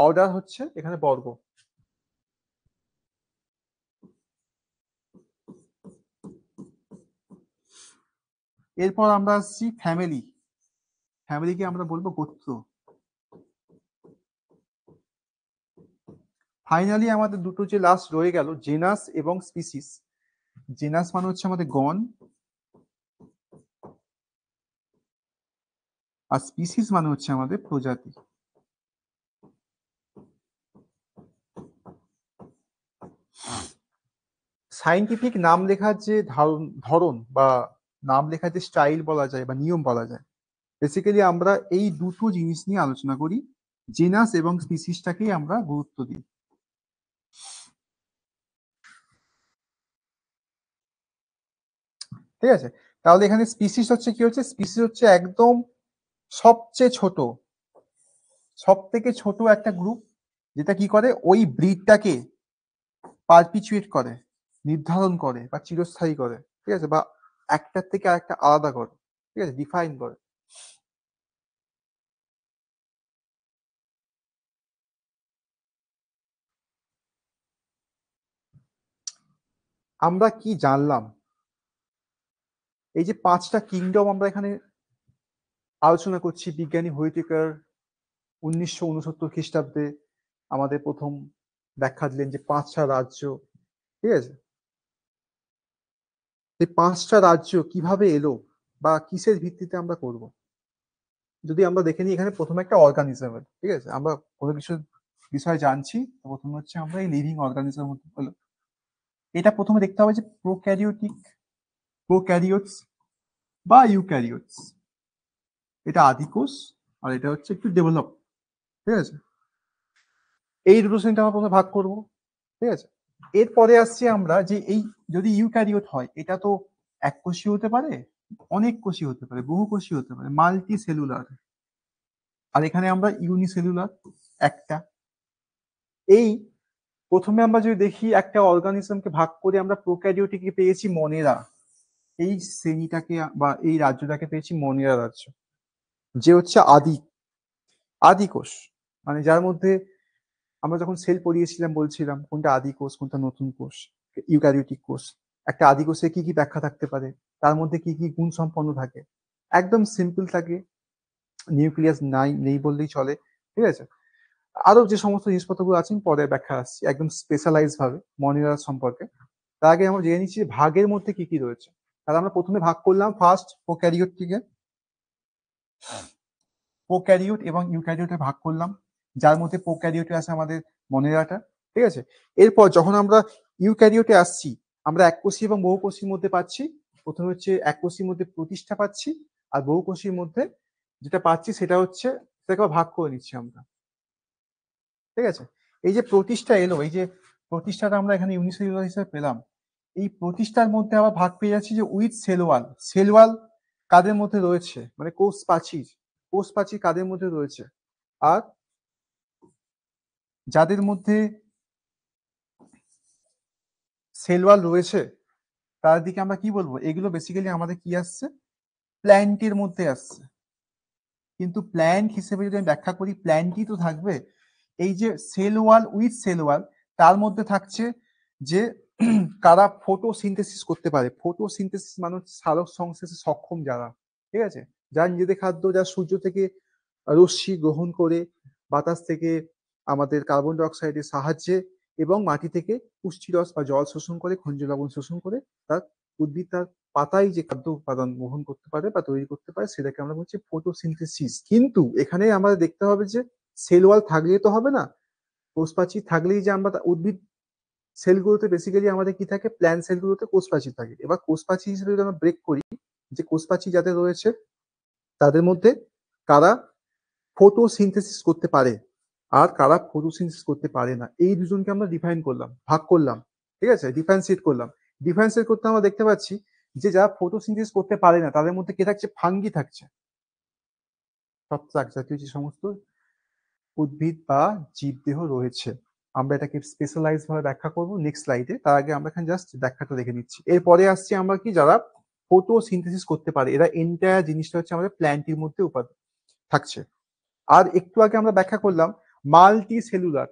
অর্ডার হচ্ছে এখানে বর্গ, এরপর আমরা আসছি ফ্যামিলি, ফ্যামিলিকে আমরা বলবো গোত্র, ফাইনালি আমাদের দুটো যে লাস্ট রয়ে গেল জেনাস এবং স্পিসিস, জেনাস মানে হচ্ছে আমাদের গণ, আর স্পিসিস মানে হচ্ছে আমাদের প্রজাতি। সাইন্টিফিক নাম লেখার যে ধরন বা নাম লেখার যে স্টাইল বলা যায় বা নিয়ম বলা যায়, বেসিক্যালি আমরা এই দুটো জিনিস নিয়ে আলোচনা করি, জেনাস এবং স্পিসিসটাকেই আমরা গুরুত্ব দিই, ঠিক আছে। তাহলে এখানে স্পিসিস হচ্ছে কি হচ্ছে, স্পিসিস হচ্ছে একদম সবচেয়ে ছোট, সব থেকে ছোট একটা গ্রুপ, যেটা কি করে ওই ব্রিডটাকে পারপিচুয়েট করে, নির্ধারণ করে বা চিরস্থায়ী করে, ঠিক আছে, বা একটার থেকে আরেকটা আলাদা করে, ঠিক আছে, ডিফাইন করে। আমরা কি জানলাম, এই যে 5টা কিংডম আমরা এখানে আলোচনা করছি, বিজ্ঞানী হুইটেকার 1969 খ্রিস্টাব্দে আমাদের প্রথম ব্যাখ্যা দিলেন যে 5টা রাজ্য, ঠিক আছে, এই 5টা রাজ্য কিভাবে এলো বা কিসের ভিত্তিতে আমরা করব, যদি আমরা দেখে নিই এখানে প্রথমে একটা অর্গানিজম, ঠিক আছে, আমরা কোনো কিছু বিষয়ে জানছি, তো প্রথমে হচ্ছে আমরা এই লিভিং অর্গানিজম হলো, এটা প্রথমে দেখতে হবে যে প্রোক্যারিওটিক, প্রোক্যারিওটস বা ইউক্যারিওটস, এটা আদিকোষ আর এটা হচ্ছে একটু ডেভেলপ, ঠিক আছে, এই দুটো শ্রেণীতে আমরা প্রথমে ভাগ করব, ঠিক আছে। এরপরে আসছি আমরা যে এই যদি ইউক্যারিওট হয় এটা তো এককোষী হতে পারে, অনেক কোষী হতে পারে, বহু কোষী হতে পারে, মাল্টি সেলুলার, আর এখানে আমরা ইউনিসেলুলার একটা। এই প্রথমে আমরা যদি দেখি একটা অর্গানিজমকে ভাগ করে আমরা প্রোক্যারিওটিকে পেয়েছি মনেরা, এই শ্রেণীটাকে বা এই রাজ্যটাকে পেয়েছি মনেরা রাজ্য, যে হচ্ছে আদি, আদি কোষ, মানে যার মধ্যে আমরা যখন সেল পড়িয়েছিলাম বলছিলাম কোনটা আদি কোষ কোনটা নতুন কোষ, ইউক্যারিওটিক কোষ, একটা আদি কোষে কি কি ব্যাখ্যা থাকতে পারে, তার মধ্যে কি কি গুণ সম্পন্ন থাকে, একদম সিম্পল থাকে, নিউক্লিয়াস নাই নেই বললেই চলে, ঠিক আছে। আরো যে সমস্ত জিনিসপত্রগুলো আছে আমি পরে ব্যাখ্যা আসছি একদম স্পেশালাইজ ভাবে মনিরা সম্পর্কে, তার আগে আমরা জেনে নিচ্ছি যে ভাগের মধ্যে কি কি রয়েছে। তাহলে আমরা প্রথমে ভাগ করলাম ফার্স্ট প্রোক্যারিওট থেকে, প্রোক্যারিওট এবং ইউক্যারিওটে ভাগ করলাম, যার মধ্যে প্রোক্যারিওটে আছে আমাদের মনেরাটা, ঠিক আছে। এরপর যখন আমরা ইউক্যারিওটে আসছি, আমরা এককোষী এবং বহুকোষীর মধ্যে পাচ্ছি, প্রথমে হচ্ছে এককোষীর মধ্যে প্রতিষ্ঠা পাচ্ছি, আর বহুকোষীর মধ্যে যেটা পাচ্ছি সেটা হচ্ছে, সেটাকে ভাগ করে নিচ্ছি আমরা, ঠিক আছে। এই যে প্রতিষ্ঠা এলো, এই যে প্রতিষ্ঠাটা আমরা এখানে ইউনিসেলুলার হিসেবে পেলাম, এই প্রতিষ্ঠার মধ্যে আবার ভাগ পেয়ে যাচ্ছি যে with cell wall. Cell wall কাদের মধ্যে রয়েছে, মানে কোষ প্রাচীর, কোষ প্রাচীর কাদের মধ্যে রয়েছে, আর যাদের মধ্যে সেল ওয়াল রয়েছে তার দিকে আমরা কি বলবো, এগুলো বেসিক্যালি আমাদের কি আসছে, প্ল্যান্টের মধ্যে আসছে। কিন্তু প্ল্যান্ট হিসেবে যদি আমি ব্যাখ্যা করি, প্ল্যান্টই তো থাকবে। এই যে সেল ওয়াল উইথ সেল ওয়াল, তার মধ্যে থাকছে যে কারা ফটোসিনথেসিস করতে পারে। ফটোসিনথেসিস মানে সালোক সংশ্লেষে সক্ষম যারা, ঠিক আছে, যারা নিজেদের খাদ্য, যারা সূর্য থেকে রশ্মি গ্রহণ করে, বাতাস থেকে আমাদের কার্বন ডাই অক্সাইডের সাহায্যে এবং মাটি থেকে পুষ্টিরস বা জল শোষণ করে, খনিজ লবণ শোষণ করে তার উদ্ভিদ তার পাতায় যে খাদ্য উপাদান গ্রহণ করতে পারে বা তৈরি করতে পারে, সেটাকে আমরা বলছি ফটোসিনথেসিস। কিন্তু এখানে আমাদের দেখতে হবে যে সেল ওয়াল থাকলেই তো হবে না, কোষ প্রাচীর থাকলেই যে আমরা উদ্ভিদ সেলগুলোতে বেসিক্যালি আমাদের কি থাকে, প্ল্যান্ট সেলগুলোতে কোষ প্রাচীর থাকে। এবার কোষ প্রাচীর হিসেবে যদি আমরা ব্রেক করি, যে কোষ প্রাচীর যাদের রয়েছে তাদের মধ্যে কারা ফটোসিনথেসিস করতে পারে আর কারা ফটোসিনথেসিস করতে পারে না, এই দুজনকে আমরা ডিফাইন করলাম, ভাগ করলাম, ঠিক আছে, ডিফারেন্সিয়েট করলাম। ডিফারেন্সিয়েট করতে আমরা দেখতে পাচ্ছি যে যারা ফটোসিনথেসিস করতে পারে না তাদের মধ্যে কে থাকছে, ফাঙ্গি থাকছে, ছত্রাক জাতীয় যে সমস্ত উদ্ভিদ বা জীবদেহ রয়েছে। আমরা এটাকে স্পেশালাইজ ভাবে ব্যাখ্যা করবো নেক্সট স্লাইডে, তার আগে আমরা এখানে জাস্ট ব্যাখ্যাটা দেখে নিচ্ছি। এরপরে আসছি আমরা কি, যারা ফটোসিনথেসিস করতে পারে, এরা এন্টায়ার জিনিসটা হচ্ছে আমাদের প্ল্যান্টের মধ্যে উপাদান থাকছে। আর একটু আগে আমরা ব্যাখ্যা করলাম মাল্টি সেলুলার,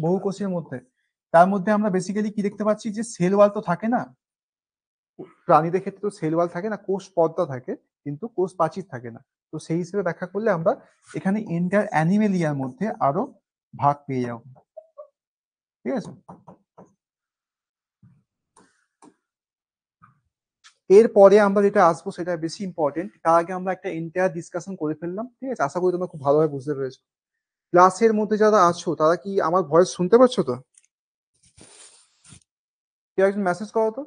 বহুকোষের মধ্যে, তার মধ্যে আমরা বেসিক্যালি কি দেখতে পাচ্ছি যে সেল ওয়াল তো থাকে না, প্রাণীদের ক্ষেত্রে তো সেল ওয়াল থাকে না, কোষ পর্দা থাকে, কিন্তু কোষ প্রাচীর থাকে না। তো সেই হিসেবে ব্যাখ্যা করলে আমরা এখানে এন্টার অ্যানিমেলিয়ার মধ্যে আরো ভাগ পেয়ে যাব, ঠিক আছে। এরপরে আমরা যেটা আসবো সেটা বেশি ইম্পর্টেন্ট, তার আগে আমরা একটা এন্টায়ার ডিসকাশন করে ফেললাম, ঠিক আছে। আশা করি তোমরা খুব ভালোভাবে বুঝতে পেরেছো। ক্লাসের মধ্যে যারা আছো তারা কি আমার ভয়েস শুনতে পাচ্ছ তো? কেউ একজন মেসেজ করো তো।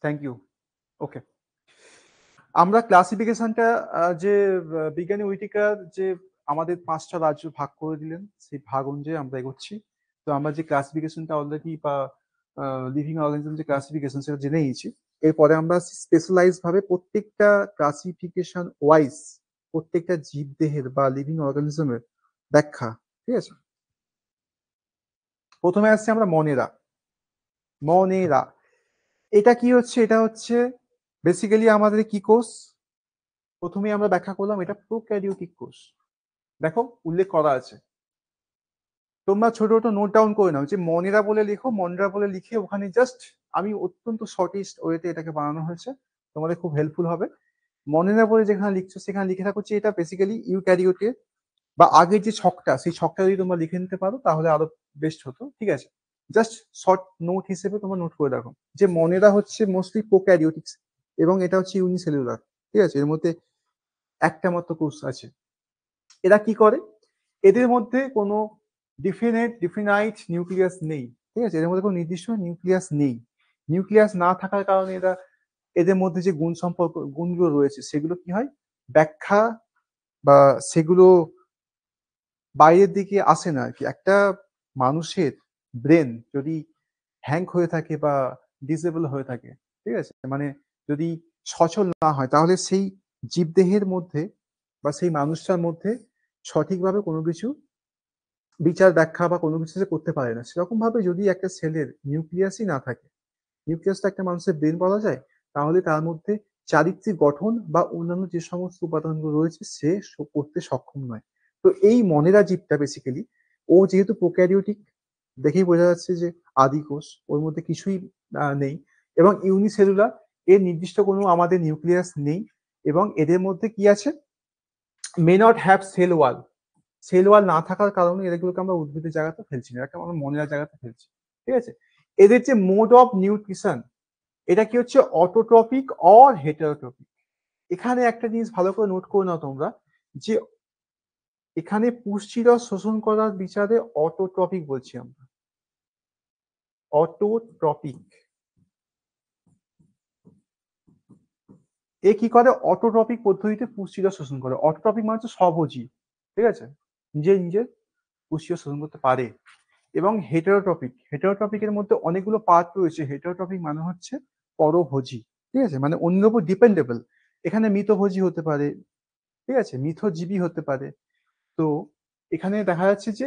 Thank you. ওকে, আমরা ক্লাসিফিকেশনটা যে বিজ্ঞানী উইটিকার যে আমাদের 5টা রাজ্য ভাগ করে দিলেন, সেই ভাগ অনুযায়ী আমরা এগোচ্ছি। তো আমরা যে ক্লাসিফিকেশনটা অলরেডি বা লিভিং অর্গানিজম যে ক্লাসিফিকেশন সেটা জেনে নিয়েছি। এরপরে আমরা স্পেশালাইজ ভাবে প্রত্যেকটা ক্লাসিফিকেশন ওয়াইজ প্রত্যেকটা জীবদেহের বা লিভিং অর্গানিজমের ব্যাখ্যা, ঠিক আছে। প্রথমে আসছে আমরা মনেরা। মনেরা এটা কি হচ্ছে, এটা হচ্ছে বেসিক্যালি আমাদের কি কোষ, প্রথমে আমরা ব্যাখ্যা করলাম এটা প্রোক্যারিওটিক কোষ। দেখো উল্লেখ করা আছে, তোমরা ছোট ছোট নোট ডাউন করে নাও, যে মনেরা বলে লিখো, মনেরা বলে লিখে ওখানে জাস্ট, আমি অত্যন্ত শর্টেস্ট ওয়েতে এটাকে বানানো হয়েছে, তোমাদের খুব হেল্পফুল হবে। মনেরা বলে যেখানে লিখছো সেখানে লিখে রাখো যে এটা বেসিক্যালি ইউক্যারিওটে, বা আগের যে ছকটা, সেই ছকটা যদি তোমরা লিখে নিতে পারো তাহলে আরো বেস্ট হতো, ঠিক আছে। জাস্ট শর্ট নোট হিসেবে তোমরা নোট করে রাখো যে মনেরা হচ্ছে মোস্টলি প্রোক্যারিওটিক্স এবং এটা হচ্ছে ইউনিসেলুলার, ঠিক আছে। এর মধ্যে একটা মাত্র কোষ আছে। এরা কি করে, এদের মধ্যে কোনো ডিফিনাইট নিউক্লিয়াস নেই, ঠিক আছে, এদের মধ্যে কোনো নির্দিষ্ট নিউক্লিয়াস নেই। নিউক্লিয়াস না থাকার কারণে এরা, এদের মধ্যে যে গুণ সম্পর্ক গুণগুলো রয়েছে সেগুলো কি হয়, ব্যাখ্যা বা সেগুলো বাইরের দিকে আসে না আর কি। একটা মানুষের ব্রেন যদি হ্যাং হয়ে থাকে বা ডিসেবল হয়ে থাকে, ঠিক আছে, মানে যদি সচল না হয়, তাহলে সেই জীবদেহের মধ্যে বা সেই মানুষটার মধ্যে সঠিকভাবে কোনো কিছু বিচার ব্যাখ্যা বা কোনো কিছু সে করতে পারে না। সেরকম ভাবে যদি একটা সেলের নিউক্লিয়াসই না থাকে, নিউক্লিয়াসটা একটা মানুষের ব্রেন বলা যায়, তাহলে তার মধ্যে চারিত্রিক গঠন বা অন্যান্য যে সমস্ত উপাদানগুলো রয়েছে সে করতে সক্ষম নয়। তো এই মনেরা জীবটা বেসিক্যালি, ও যেহেতু প্রোক্যারিওটিক, দেখেই বোঝা যাচ্ছে যে আদি কোষ, ওর মধ্যে কিছুই নেই, এবং ইউনিসেলুলার, এর নির্দিষ্ট কোনো আমাদের নিউক্লিয়াস নেই, এবং এদের মধ্যে কি আছে, may not have sell wall. Cell ওয়াল না থাকার কারণে এগুলোকে আমরা উদ্ভিদের জায়গাতে ফেলছি না, এটাকে আমরা মনের জায়গাতে ফেলছি। ঠিক আছে, এদের যে মোড অফ নিউট্রিশন, এটা কি হচ্ছে অটোট্রপিক অর হেটারোট্রপিক। এখানে একটা জিনিস ভালো করে নোট করে নাও তোমরা, যে এখানে পুষ্টিরস শোষণ করার বিচারে অটোট্রপিক বলছি আমরা, অটোট্রপিক। এ কি করে, অটোট্রপিক পদ্ধতিতে পুষ্টিরস শোষণ করে। অটোট্রপিক মানে হচ্ছে স্বভোজী, ঠিক আছে, নিজে নিজের পুষ্টিরস শোষণ করতে পারে। এবং হেটারোট্রপিক, হেটারোট্রপিকের মধ্যে অনেকগুলো পার্ট রয়েছে। হেটারোট্রপিক মানে হচ্ছে পরভোজী, ঠিক আছে, মানে অন্যের উপর ডিপেন্ডেবল। এখানে মৃতভোজী হতে পারে, ঠিক আছে, মিথজীবী হতে পারে। তো এখানে দেখা যাচ্ছে যে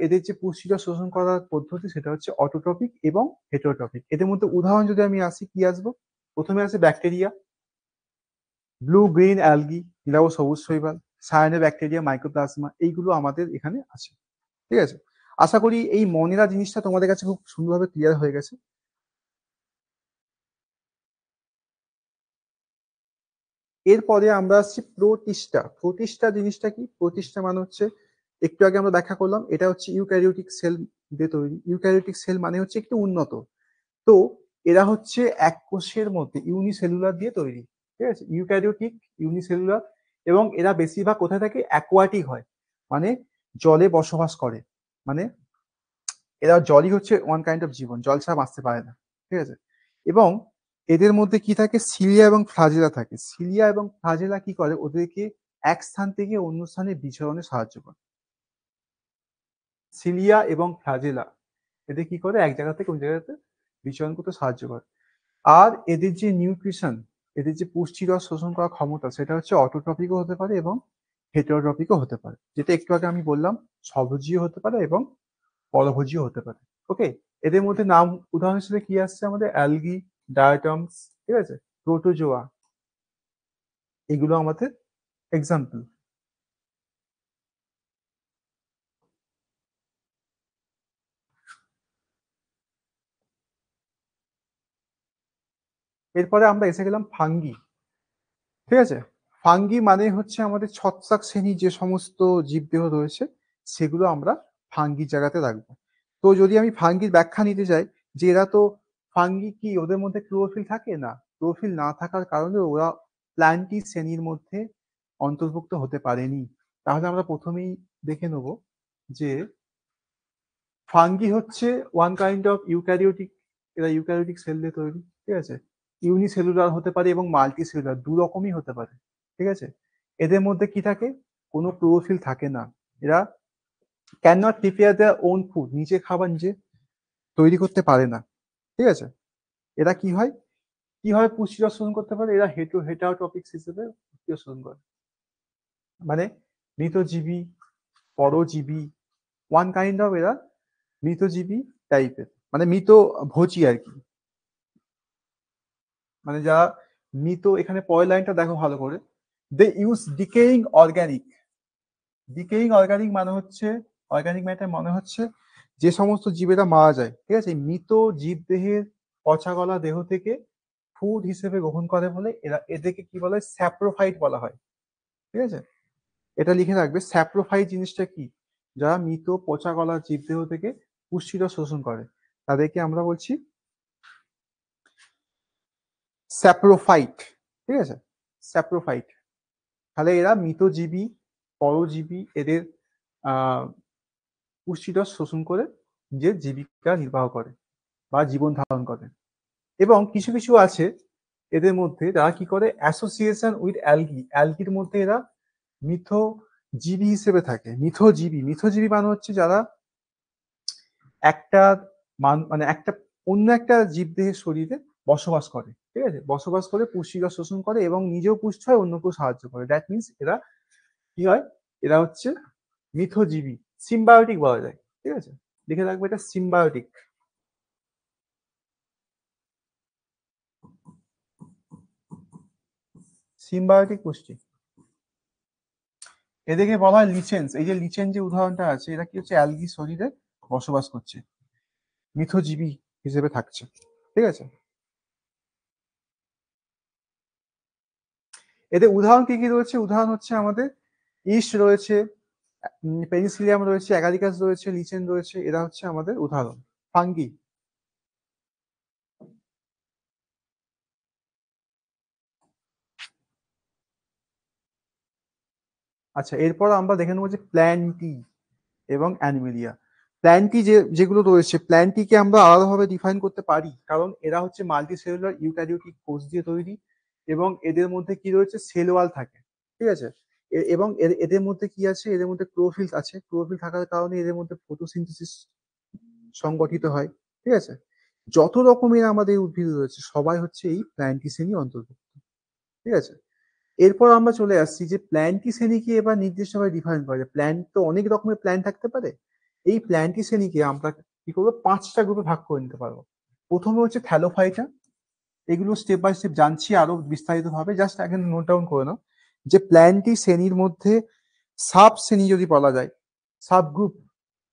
এদের যে পুষ্টিরস শোষণ করার পদ্ধতি সেটা হচ্ছে অটোট্রপিক এবং হেটারোট্রপিক। এদের মধ্যে উদাহরণ যদি আমি আসি, কি আসবো, প্রথমে আছে ব্যাকটেরিয়া, ব্লু গ্রিন অ্যালগি, নীলাভ সবুজ শৈবাল, সায়ানোব্যাকটেরিয়া, মাইক্রোপ্লাজমা, এইগুলো আমাদের এখানে আছে। ঠিক আছে, আশা করি এই মনেরা জিনিসটা তোমাদের কাছে খুব সুন্দরভাবে ক্লিয়ার হয়ে গেছে। এরপরে আমরা আসছি প্রোটিস্টা। প্রোটিস্টা জিনিসটা কি? প্রোটিস্টা মানে হচ্ছে, একটু আগে আমরা ব্যাখ্যা করলাম, এটা হচ্ছে ইউক্যারিওটিক সেল দিয়ে তৈরি। ইউক্যারিওটিক সেল মানে হচ্ছে একটু উন্নত। তো এরা হচ্ছে এক কোষের মধ্যে ইউনিসেলুলার দিয়ে তৈরি। ঠিক আছে, ইউক্যারিওটিক, ইউনিসেলুলার, এবং এরা বেশিরভাগ কোথায় থাকে, অ্যাকোয়াটিক হয়, মানে জলে বসবাস করে। মানে এরা জলই হচ্ছে ওয়ান কাইন্ড অফ জীবন, জল ছাড়া বাঁচতে পারে না। ঠিক আছে, এবং এদের মধ্যে কি থাকে, সিলিয়া এবং ফ্লাজেলা থাকে। সিলিয়া এবং ফ্লাজেলা কি করে, ওদেরকে এক স্থান থেকে অন্য স্থানে বিচরণে সাহায্য করে। সিলিয়া এবং ফ্লাজেলা এদের কি করে, এক জায়গা থেকে অন্য জায়গাতে বিচরণ করতে সাহায্য করে। আর এদের যে নিউট্রিশন, এদের যে পুষ্টিরস শোষণ করার ক্ষমতা, সেটা হচ্ছে অটোট্রপিকও হতে পারে এবং হেটারোট্রপিকও হতে পারে। যেটা একটু আগে আমি বললাম, স্বভোজীও হতে পারে এবং পরভোজীও হতে পারে। ওকে, এদের মধ্যে নাম উদাহরণ হিসেবে কি আসছে আমাদের, অ্যালগি, ডায়াটমস, ঠিক আছে, প্রোটোজোয়া, এগুলো আমাদের এক্সাম্পল। এরপরে আমরা এসে গেলাম ফাঙ্গি। ঠিক আছে, ফাঙ্গি মানে হচ্ছে আমাদের ছত্রাক শ্রেণী যে সমস্ত জীবদেহ রয়েছে, সেগুলো আমরা ফাঙ্গি জায়গাতে রাখবো। তো যদি আমি ফাঙ্গির ব্যাখ্যা নিতে যাই, যে এরা তো, ফাঙ্গি কি ওদের মধ্যে ক্লোরোফিল থাকে না? ক্লোরোফিল না থাকার কারণে ওরা প্ল্যান্টি শ্রেণীর মধ্যে অন্তর্ভুক্ত হতে পারেনি। তাহলে আমরা প্রথমেই দেখে নেব যে ফাঙ্গি হচ্ছে ওয়ান কাইন্ড অফ ইউক্যারিওটিক। এরা ইউক্যারিওটিক সেল দিয়ে তৈরি। ঠিক আছে, ইউনিসেলুলার হতে পারে এবং মাল্টি সেলুলার, দু রকমই হতে পারে। ঠিক আছে, এদের মধ্যে কি থাকে, কোনো ক্লোরোফিল থাকে না। এরা can not prepare their own food, নিজে খাবার নিজে তৈরি করতে পারে না। ঠিক আছে, এরা কি হয়, কিভাবে পুষ্টিরস শোষণ করতে পারে, এরা হেটারোট্রপিক্স হিসেবে পুষ্টিরস শোষণ করে। মানে মৃতজীবী, পরজীবী, ওয়ান কাইন্ড অফ এরা মৃতজীবী টাইপের, মানে মৃত ভোজী আর কি। মানে যারা মৃত, এখানে পরের লাইনটা দেখো ভালো করে, they use decaying organic. Decaying organic মানে হচ্ছে, অর্গানিক ম্যাটার মানে হচ্ছে যে সমস্ত জীবেরা মারা যায়, ঠিক আছে, মৃত জীবদেহের পচা গলা দেহ থেকে ফুড হিসেবে গ্রহণ করে বলে এরা, এদেরকে কি বলে, স্যাপ্রোফাইট বলা হয়। ঠিক আছে, এটা লিখে রাখবে, স্যাপ্রোফাইট জিনিসটা কি, যারা মৃত পচা গলা জীবদেহ থেকে পুষ্টিরস শোষণ করে, তাদেরকে আমরা বলছি স্যাপ্রোফাইট। ঠিক আছে, স্যাপ্রোফাইট। তাহলে এরা মৃতজীবী, পরজীবী, এদের আহ পুষ্টিরস শোষণ করে নিজের জীবিকা নির্বাহ করে বা জীবন ধারণ করে। এবং কিছু কিছু আছে এদের মধ্যে যারা কি করে, অ্যাসোসিয়েশন উইথ অ্যালগি, অ্যালগির মধ্যে এরা মিথজীবী হিসেবে থাকে। মিথজীবী, মিথজীবী মানে হচ্ছে যারা একটা মানে একটা অন্য একটা জীবদেহের শরীরে বসবাস করে। ঠিক আছে, বসবাস করে পুষ্টিরস শোষণ করে এবং নিজেও পুষ্ট হয়, অন্যকেও সাহায্য করে। দ্যাট মিনস এরা কি হয়, এরা হচ্ছে মিথজীবী, সিম্বায়োটিক বলা যায়। ঠিক আছে, লিখে রাখবে এটা, সিম্বায়োটিক। সিম্বায়োটিক পুষ্টি। এদেরকে বলা হয় লিচেন্স। এই যে লিচেন যে উদাহরণটা আছে, এরা কি হচ্ছে, অ্যালগি শরীরে বসবাস করছে, মিথজীবী হিসেবে থাকছে। ঠিক আছে, এদের উদাহরণ কি কি রয়েছে, উদাহরণ হচ্ছে আমাদের ইস্ট রয়েছে, পেনিসিলিয়াম রয়েছে, অ্যাগারিকাস রয়েছে, লিচেন রয়েছে, এরা হচ্ছে আমাদের উদাহরণ। ফাঙ্গি। আচ্ছা, এরপর আমরা দেখে নেবো যে প্ল্যান্টি এবং অ্যানিমেলিয়া। প্ল্যান্টি যেগুলো রয়েছে, প্ল্যান্টিকে আমরা আলাদাভাবে ডিফাইন করতে পারি, কারণ এরা হচ্ছে মাল্টিসেলুলার ইউক্যারিওটিক কোষ দিয়ে তৈরি, এবং এদের মধ্যে কি রয়েছে, সেল ওয়াল থাকে, ঠিক আছে। এবং এদের মধ্যে কি আছে, এদের মধ্যে ক্লোরোফিল আছে, ক্লোরোফিল থাকার কারণে এদের মধ্যে ফটোসিনথেসিস সংগঠিত হয়, ঠিক আছে। যত রকমের আমাদের উদ্ভিদ রয়েছে সবাই হচ্ছে এই প্ল্যান্টি শ্রেণী অন্তর্ভুক্ত, ঠিক আছে। এরপর আমরা চলে আসছি যে প্ল্যান্টি শ্রেণীকে এবার নির্দিষ্টভাবে ডিফাইন করা যায়। প্ল্যান্ট তো অনেক রকমের প্ল্যান্ট থাকতে পারে। এই প্ল্যান্টি শ্রেণীকে আমরা কি করবো, 5টা গ্রুপে ভাগ করে নিতে পারবো। প্রথমে হচ্ছে থ্যালোফাইটা। এগুলো স্টেপ বাই স্টেপ জানছি আরো বিস্তারিত ভাবে, জাস্ট আগে নোট ডাউন করে নাও যে প্ল্যান্টি শ্রেণীর মধ্যে সাব শ্রেণী যদি বলা যায়, সাব গ্রুপ,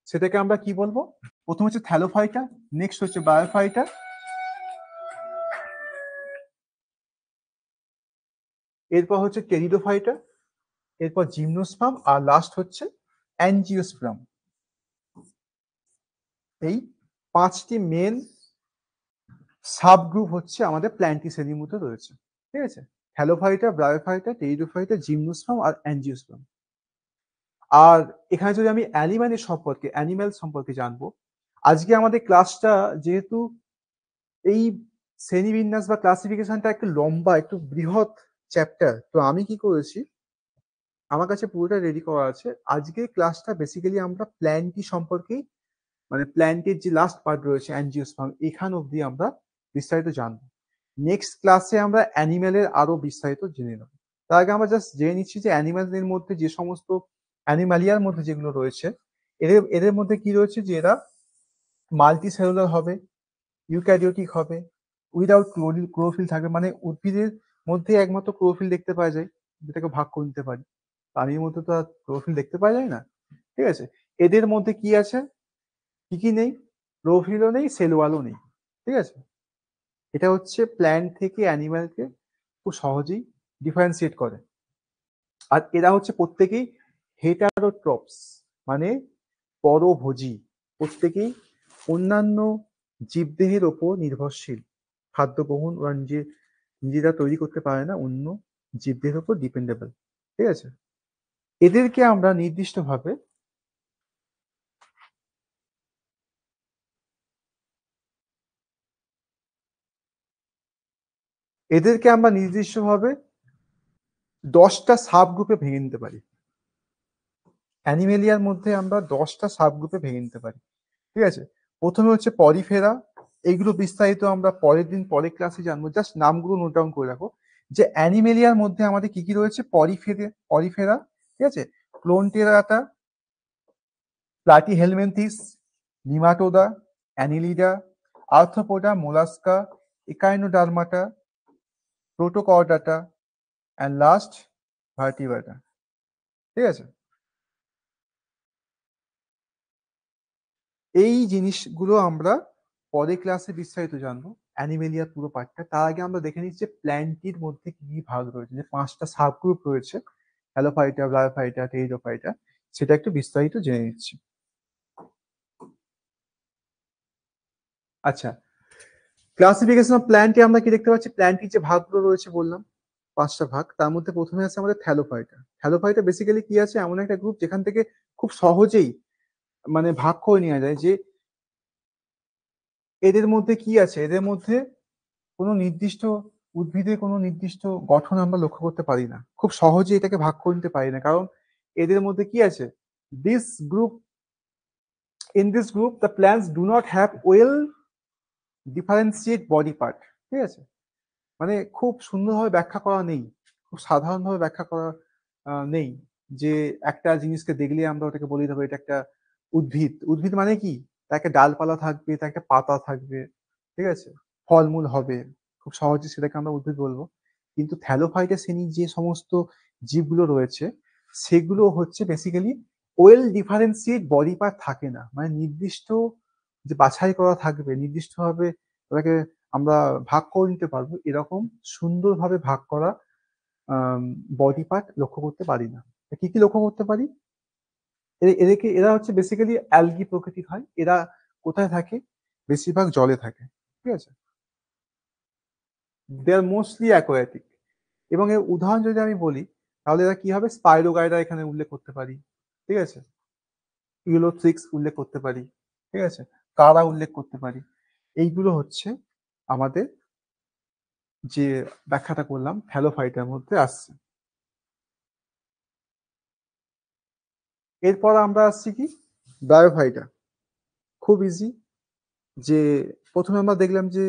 সেটাকে আমরা কি বলবো। প্রথম হচ্ছে থ্যালোফাইটা, নেক্সট হচ্ছে বায়োফাইটা, এরপর হচ্ছে টেরিডোফাইটা, এরপর জিমনোস্পার্ম, আর লাস্ট হচ্ছে অ্যাঞ্জিওস্পার্ম। এই 5টি মেন সাব গ্রুপ হচ্ছে আমাদের প্ল্যান্টি শ্রেণীর মধ্যে রয়েছে, ঠিক আছে। থ্যালোফাইটা, ব্রায়োফাইটা, টেরিডোফাইটা, জিমনোস্পার্ম আর অ্যাঞ্জিওস্পার্ম। আর এখানে যদি আমি অ্যানিম্যাল সম্পর্কে জানবো, আজকে আমাদের ক্লাসটা যেহেতু এই শ্রেণীবিন্যাস বা ক্লাসিফিকেশনটা একটু লম্বা, একটু বৃহৎ চ্যাপ্টার, তো আমি কি করেছি, আমার কাছে পুরোটা রেডি করা আছে। আজকে ক্লাসটা বেসিক্যালি আমরা প্ল্যান্টি সম্পর্কেই, মানে প্ল্যান্টের যে লাস্ট পার্ট রয়েছে অ্যাঞ্জিওস্পার্ম, এখান অবধি আমরা বিস্তারিত জানবো। নেক্সট ক্লাসে আমরা অ্যানিমেলের আরো বিস্তারিত জেনে নেব। তার আগে আমরা জাস্ট জেনে নিচ্ছি যে অ্যানিমেলদের মধ্যে যে সমস্ত, অ্যানিমালিয়ার মধ্যে যেগুলো রয়েছে, এদের এদের মধ্যে কি রয়েছে, যে এরা মাল্টি সেলুলার হবে, ইউক্যারিওটিক হবে, উইদাউট ক্লোরোফিল থাকবে, মানে উদ্ভিদের মধ্যে একমাত্র ক্লোরোফিল দেখতে পাওয়া যায়, যেটাকে ভাগ করে নিতে পারি। প্রাণীর মধ্যে তো আর ক্লোরোফিল দেখতে পাওয়া যায় না, ঠিক আছে। এদের মধ্যে কি আছে, কি কি নেই, ক্লোরোফিলও নেই, সেল ওয়ালও নেই, ঠিক আছে। এটা হচ্ছে প্ল্যান্ট থেকে অ্যানিমালকে খুব সহজেই ডিফারেন্সিয়েট করে। আর এরা হচ্ছে প্রত্যেকেই হেটারোট্রপস, মানে পরভোজী, প্রত্যেকেই অন্যান্য জীবদেহের ওপর নির্ভরশীল, খাদ্য গ্রহণ ওরা নিজেরা তৈরি করতে পারে না, অন্য জীবদেহের ওপর ডিপেন্ডেবল, ঠিক আছে। এদেরকে আমরা নির্দিষ্টভাবে এদেরকে আমরা নির্দিষ্টভাবে 10টা সাব গ্রুপে ভেঙে নিতে পারি। অ্যানিমেলিয়ার মধ্যে আমরা 10টা সাব গ্রুপে ভেঙে নিতে পারি, ঠিক আছে। প্রথমে হচ্ছে পরিফেরা। এইগুলো বিস্তারিত আমরা পরের দিন পরের ক্লাসে জানবো, জাস্ট নামগুলো নোট ডাউন করে রাখো যে অ্যানিমেলিয়ার মধ্যে আমাদের কি কি রয়েছে। পরিফেরা, ঠিক আছে, Coelenterata, Platyhelminthes, Nematoda, Annelida, Arthropoda, Mollusca, Echinodermata, Protochordata, and last Vertebrata, ঠিক আছে। এই জিনিসগুলো আমরা পরের ক্লাসে বিস্তারিত জানবো, অ্যানিমেলিয়ার পুরো পার্টটা। তার আগে আমরা দেখে নিচ্ছি প্ল্যান্টির মধ্যে কি কি ভাগ রয়েছে, যে 5টা সাব গ্রুপ রয়েছে, হ্যালোফাইটা, ব্রায়োফাইটা, টেরিডোফাইটা, সেটা একটু বিস্তারিত জেনে নিচ্ছি। আচ্ছা, ক্লাসিফিকেশন অফ প্ল্যান্টে আমরা কি দেখতে পাচ্ছি, প্ল্যান্টের যে ভাগগুলো রয়েছে বললাম 5টা ভাগ, তার মধ্যে প্রথমে আছে আমাদের থ্যালোফাইটা। থ্যালোফাইটা বেসিক্যালি কি আছে, এমন একটা গ্রুপ যেখান থেকে খুব সহজেই মানে ভাগ করে নেওয়া যায়, যে এদের মধ্যে কি আছে, এদের মধ্যে কোনো নির্দিষ্ট উদ্ভিদের কোনো নির্দিষ্ট গঠন আমরা লক্ষ্য করতে পারি না, খুব সহজে এটাকে ভাগ করে নিতে পারি না, কারণ এদের মধ্যে কি আছে, this group in this group the plants do not have well differentiate body part, ঠিক আছে। মানে খুব সুন্দরভাবে ব্যাখ্যা করা নেই, খুব সাধারণভাবে ব্যাখ্যা করা নেই, যে একটা জিনিসকে দেখলে আমরা ওটাকে বলে দেবো এটা একটা উদ্ভিদ। উদ্ভিদ মানে কি, তার একটা ডালপালা থাকবে, তার একটা পাতা থাকবে, ঠিক আছে, ফলমূল হবে, খুব সহজে সেটাকে আমরা উদ্ভিদ বলবো। কিন্তু থ্যালোফাইটা শ্রেণীর যে সমস্ত জীবগুলো রয়েছে, সেগুলো হচ্ছে basically well differentiate body part থাকে না, মানে নির্দিষ্ট যে বাছাই করা থাকবে, নির্দিষ্টভাবে ওটাকে আমরা ভাগ করে নিতে পারবো, এরকম সুন্দরভাবে ভাগ করা বডি পার্ট লক্ষ্য করতে পারি না। কি কি লক্ষ্য করতে পারি? এরা হচ্ছে বেসিক্যালি অ্যালগি প্রকৃতির হয়। এরা কোথায় থাকে? বেশিরভাগ জলে থাকে। ঠিক আছে? দে আর মোস্টলি অ্যাকোয়াটিক। এবং এর উদাহরণ যদি আমি বলি, তাহলে এরা কি হবে? স্পাইরোগাইরা এখানে উল্লেখ করতে পারি। ঠিক আছে? ইউলোথ্রিক্স উল্লেখ করতে পারি। ঠিক আছে? কারা উল্লেখ করতে পারি। এইগুলো হচ্ছে আমাদের যে ব্যাখ্যাটা করলাম থ্যালোফাইটার মধ্যে আসছে। এরপর আমরা আসছি কি? ব্রায়োফাইটা। খুব ইজি। যে প্রথমে আমরা দেখলাম যে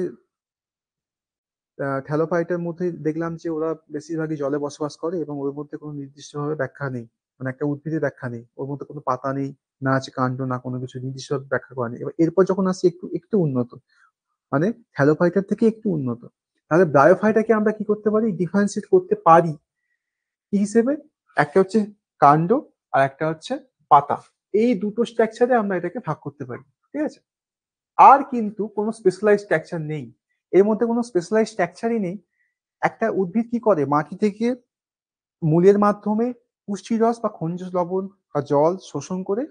থ্যালোফাইটার মধ্যে দেখলাম যে ওরা বেশিরভাগই জলে বসবাস করে এবং ওর মধ্যে কোনো নির্দিষ্টভাবে ব্যাখ্যা নেই। মানে একটা উদ্ভিদের ব্যাখ্যা নেই। ওর মধ্যে কোনো পাতা নেই, না আছে কাণ্ড, না কোনো কিছু নির্দিষ্টভাবে ব্যাখ্যা করা নেই। এবার এরপর যখন আসি একটু একটু উন্নত, মানে থ্যালোফাইটার থেকে একটু উন্নত, তাহলে ব্রায়োফাইটাকে আমরা কি করতে পারি? ডিফারেন্সিয়েট করতে পারি কি হিসেবে? একটা হচ্ছে কাণ্ড আর একটা হচ্ছে পাতা। এই দুটো স্ট্রাকচারে আমরা এটাকে ভাগ করতে পারি। ঠিক আছে? আর কিন্তু কোনো স্পেশালাইজড স্ট্রাকচার নেই। এর মধ্যে কোনো স্পেশালাইজড স্ট্রাকচারই নেই। একটা উদ্ভিদ কি করে? মাটি থেকে মূলের মাধ্যমে পুষ্টিরস বা খনিজ লবণ বা জল শোষণ করে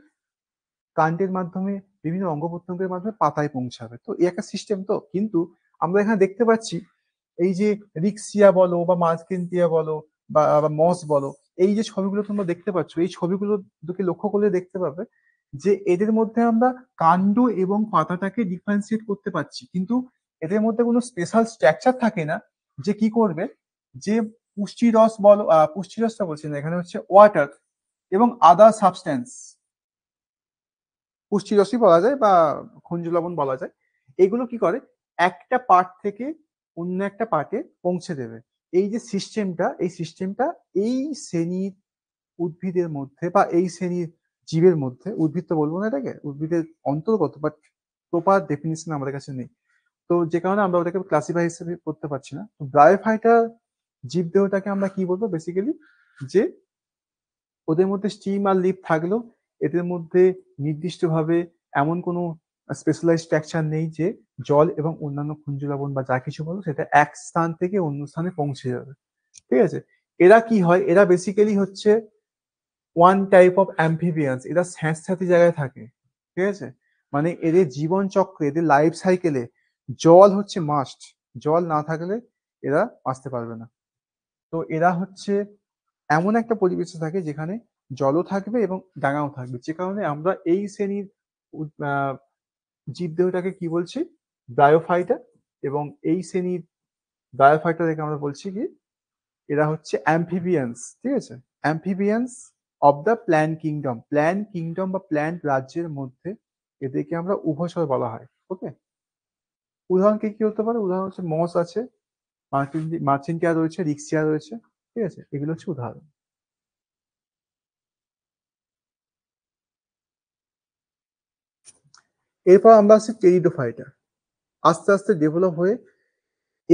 কাণ্ডের মাধ্যমে বিভিন্ন অঙ্গ প্রত্যঙ্গের মাধ্যমে পাতায় পৌঁছাবে। তো এই একটা সিস্টেম তো। কিন্তু আমরা এখানে দেখতে পাচ্ছি এই যে রিক্সিয়া বলো বা মার্কেন্টিয়া বলো বা মস বলো, এই যে ছবিগুলো তোমরা দেখতে পাচ্ছ, এই ছবিগুলো দিকে লক্ষ্য করলে দেখতে পাবে যে এদের মধ্যে আমরা কাণ্ড এবং পাতাটাকে ডিফারেন্সিয়েট করতে পারছি, কিন্তু এদের মধ্যে কোনো স্পেশাল স্ট্রাকচার থাকে না যে কি করবে, যে পুষ্টিরস বলো, পুষ্টিরসটা বলছি না, এখানে হচ্ছে ওয়াটার এবং আদার সাবস্টেন্স, পুষ্টিরসই বলা যায় বা খনিজ লবণ বলা যায়, এগুলো কি করে? একটা পার্ট থেকে অন্য একটা পার্টে পৌঁছে দেবে। এই যে সিস্টেমটা, এই সিস্টেমটা এই শ্রেণীর উদ্ভিদের মধ্যে বা এই শ্রেণীর জীবের মধ্যে, উদ্ভিদ তো বলবো না এটাকে, উদ্ভিদের অন্তর্গত, বাট প্রপার ডেফিনিশন আমাদের কাছে নেই। তো যে কারণে আমরা ওটাকে ক্লাসিফাই হিসেবে করতে পারছি না। তো ব্রায়োফাইটার জীবদেহটাকে আমরা কি বলবো বেসিক্যালি? যে ওদের মধ্যে স্টিম আর লিফ থাকলেও এদের মধ্যে নির্দিষ্টভাবে এমন কোনো স্পেশালাইজড স্ট্রাকচার নেই যে জল এবং অন্যান্য খনিজ লবণ বা যা কিছু বলো সেটা এক স্থান থেকে অন্য স্থানে পৌঁছে যাবে। ঠিক আছে? এরা কি হয়? এরা বেসিক্যালি হচ্ছে ওয়ান টাইপ অফ অ্যাম্ফিবিয়ান্স। এরা স্যাঁতস্যাঁতে জায়গায় থাকে। ঠিক আছে? মানে এদের জীবন চক্রে, এদের লাইফ সাইকেলে জল হচ্ছে মাস্ট। জল না থাকলে এরা বাঁচতে পারবে না। তো এরা হচ্ছে এমন একটা পরিবেশে থাকে যেখানে জলও থাকবে এবং ডাঙাও থাকবে, যে কারণে আমরা এই শ্রেণীর জীবদেহটাকে কি বলছি? ব্রায়োফাইটা। এবং এই শ্রেণীর ব্রায়োফাইটাকে আমরা বলছি কি? এরা হচ্ছে অ্যাম্ফিবিয়ান্স। ঠিক আছে? Amphibians of the plant kingdom. Plant kingdom বা প্ল্যান্ট রাজ্যের মধ্যে এদেরকে আমরা উভচর বলা হয়। ওকে? উদাহরণ কি কি হতে পারে? উদাহরণ হচ্ছে মস আছে, মার্চেন্টিয়া রয়েছে, রিক্সিয়া রয়েছে। ঠিক আছে? এগুলো হচ্ছে উদাহরণ। এরপর আমরা আসছি টেরিডোফাইটা। আস্তে আস্তে ডেভেলপ হয়ে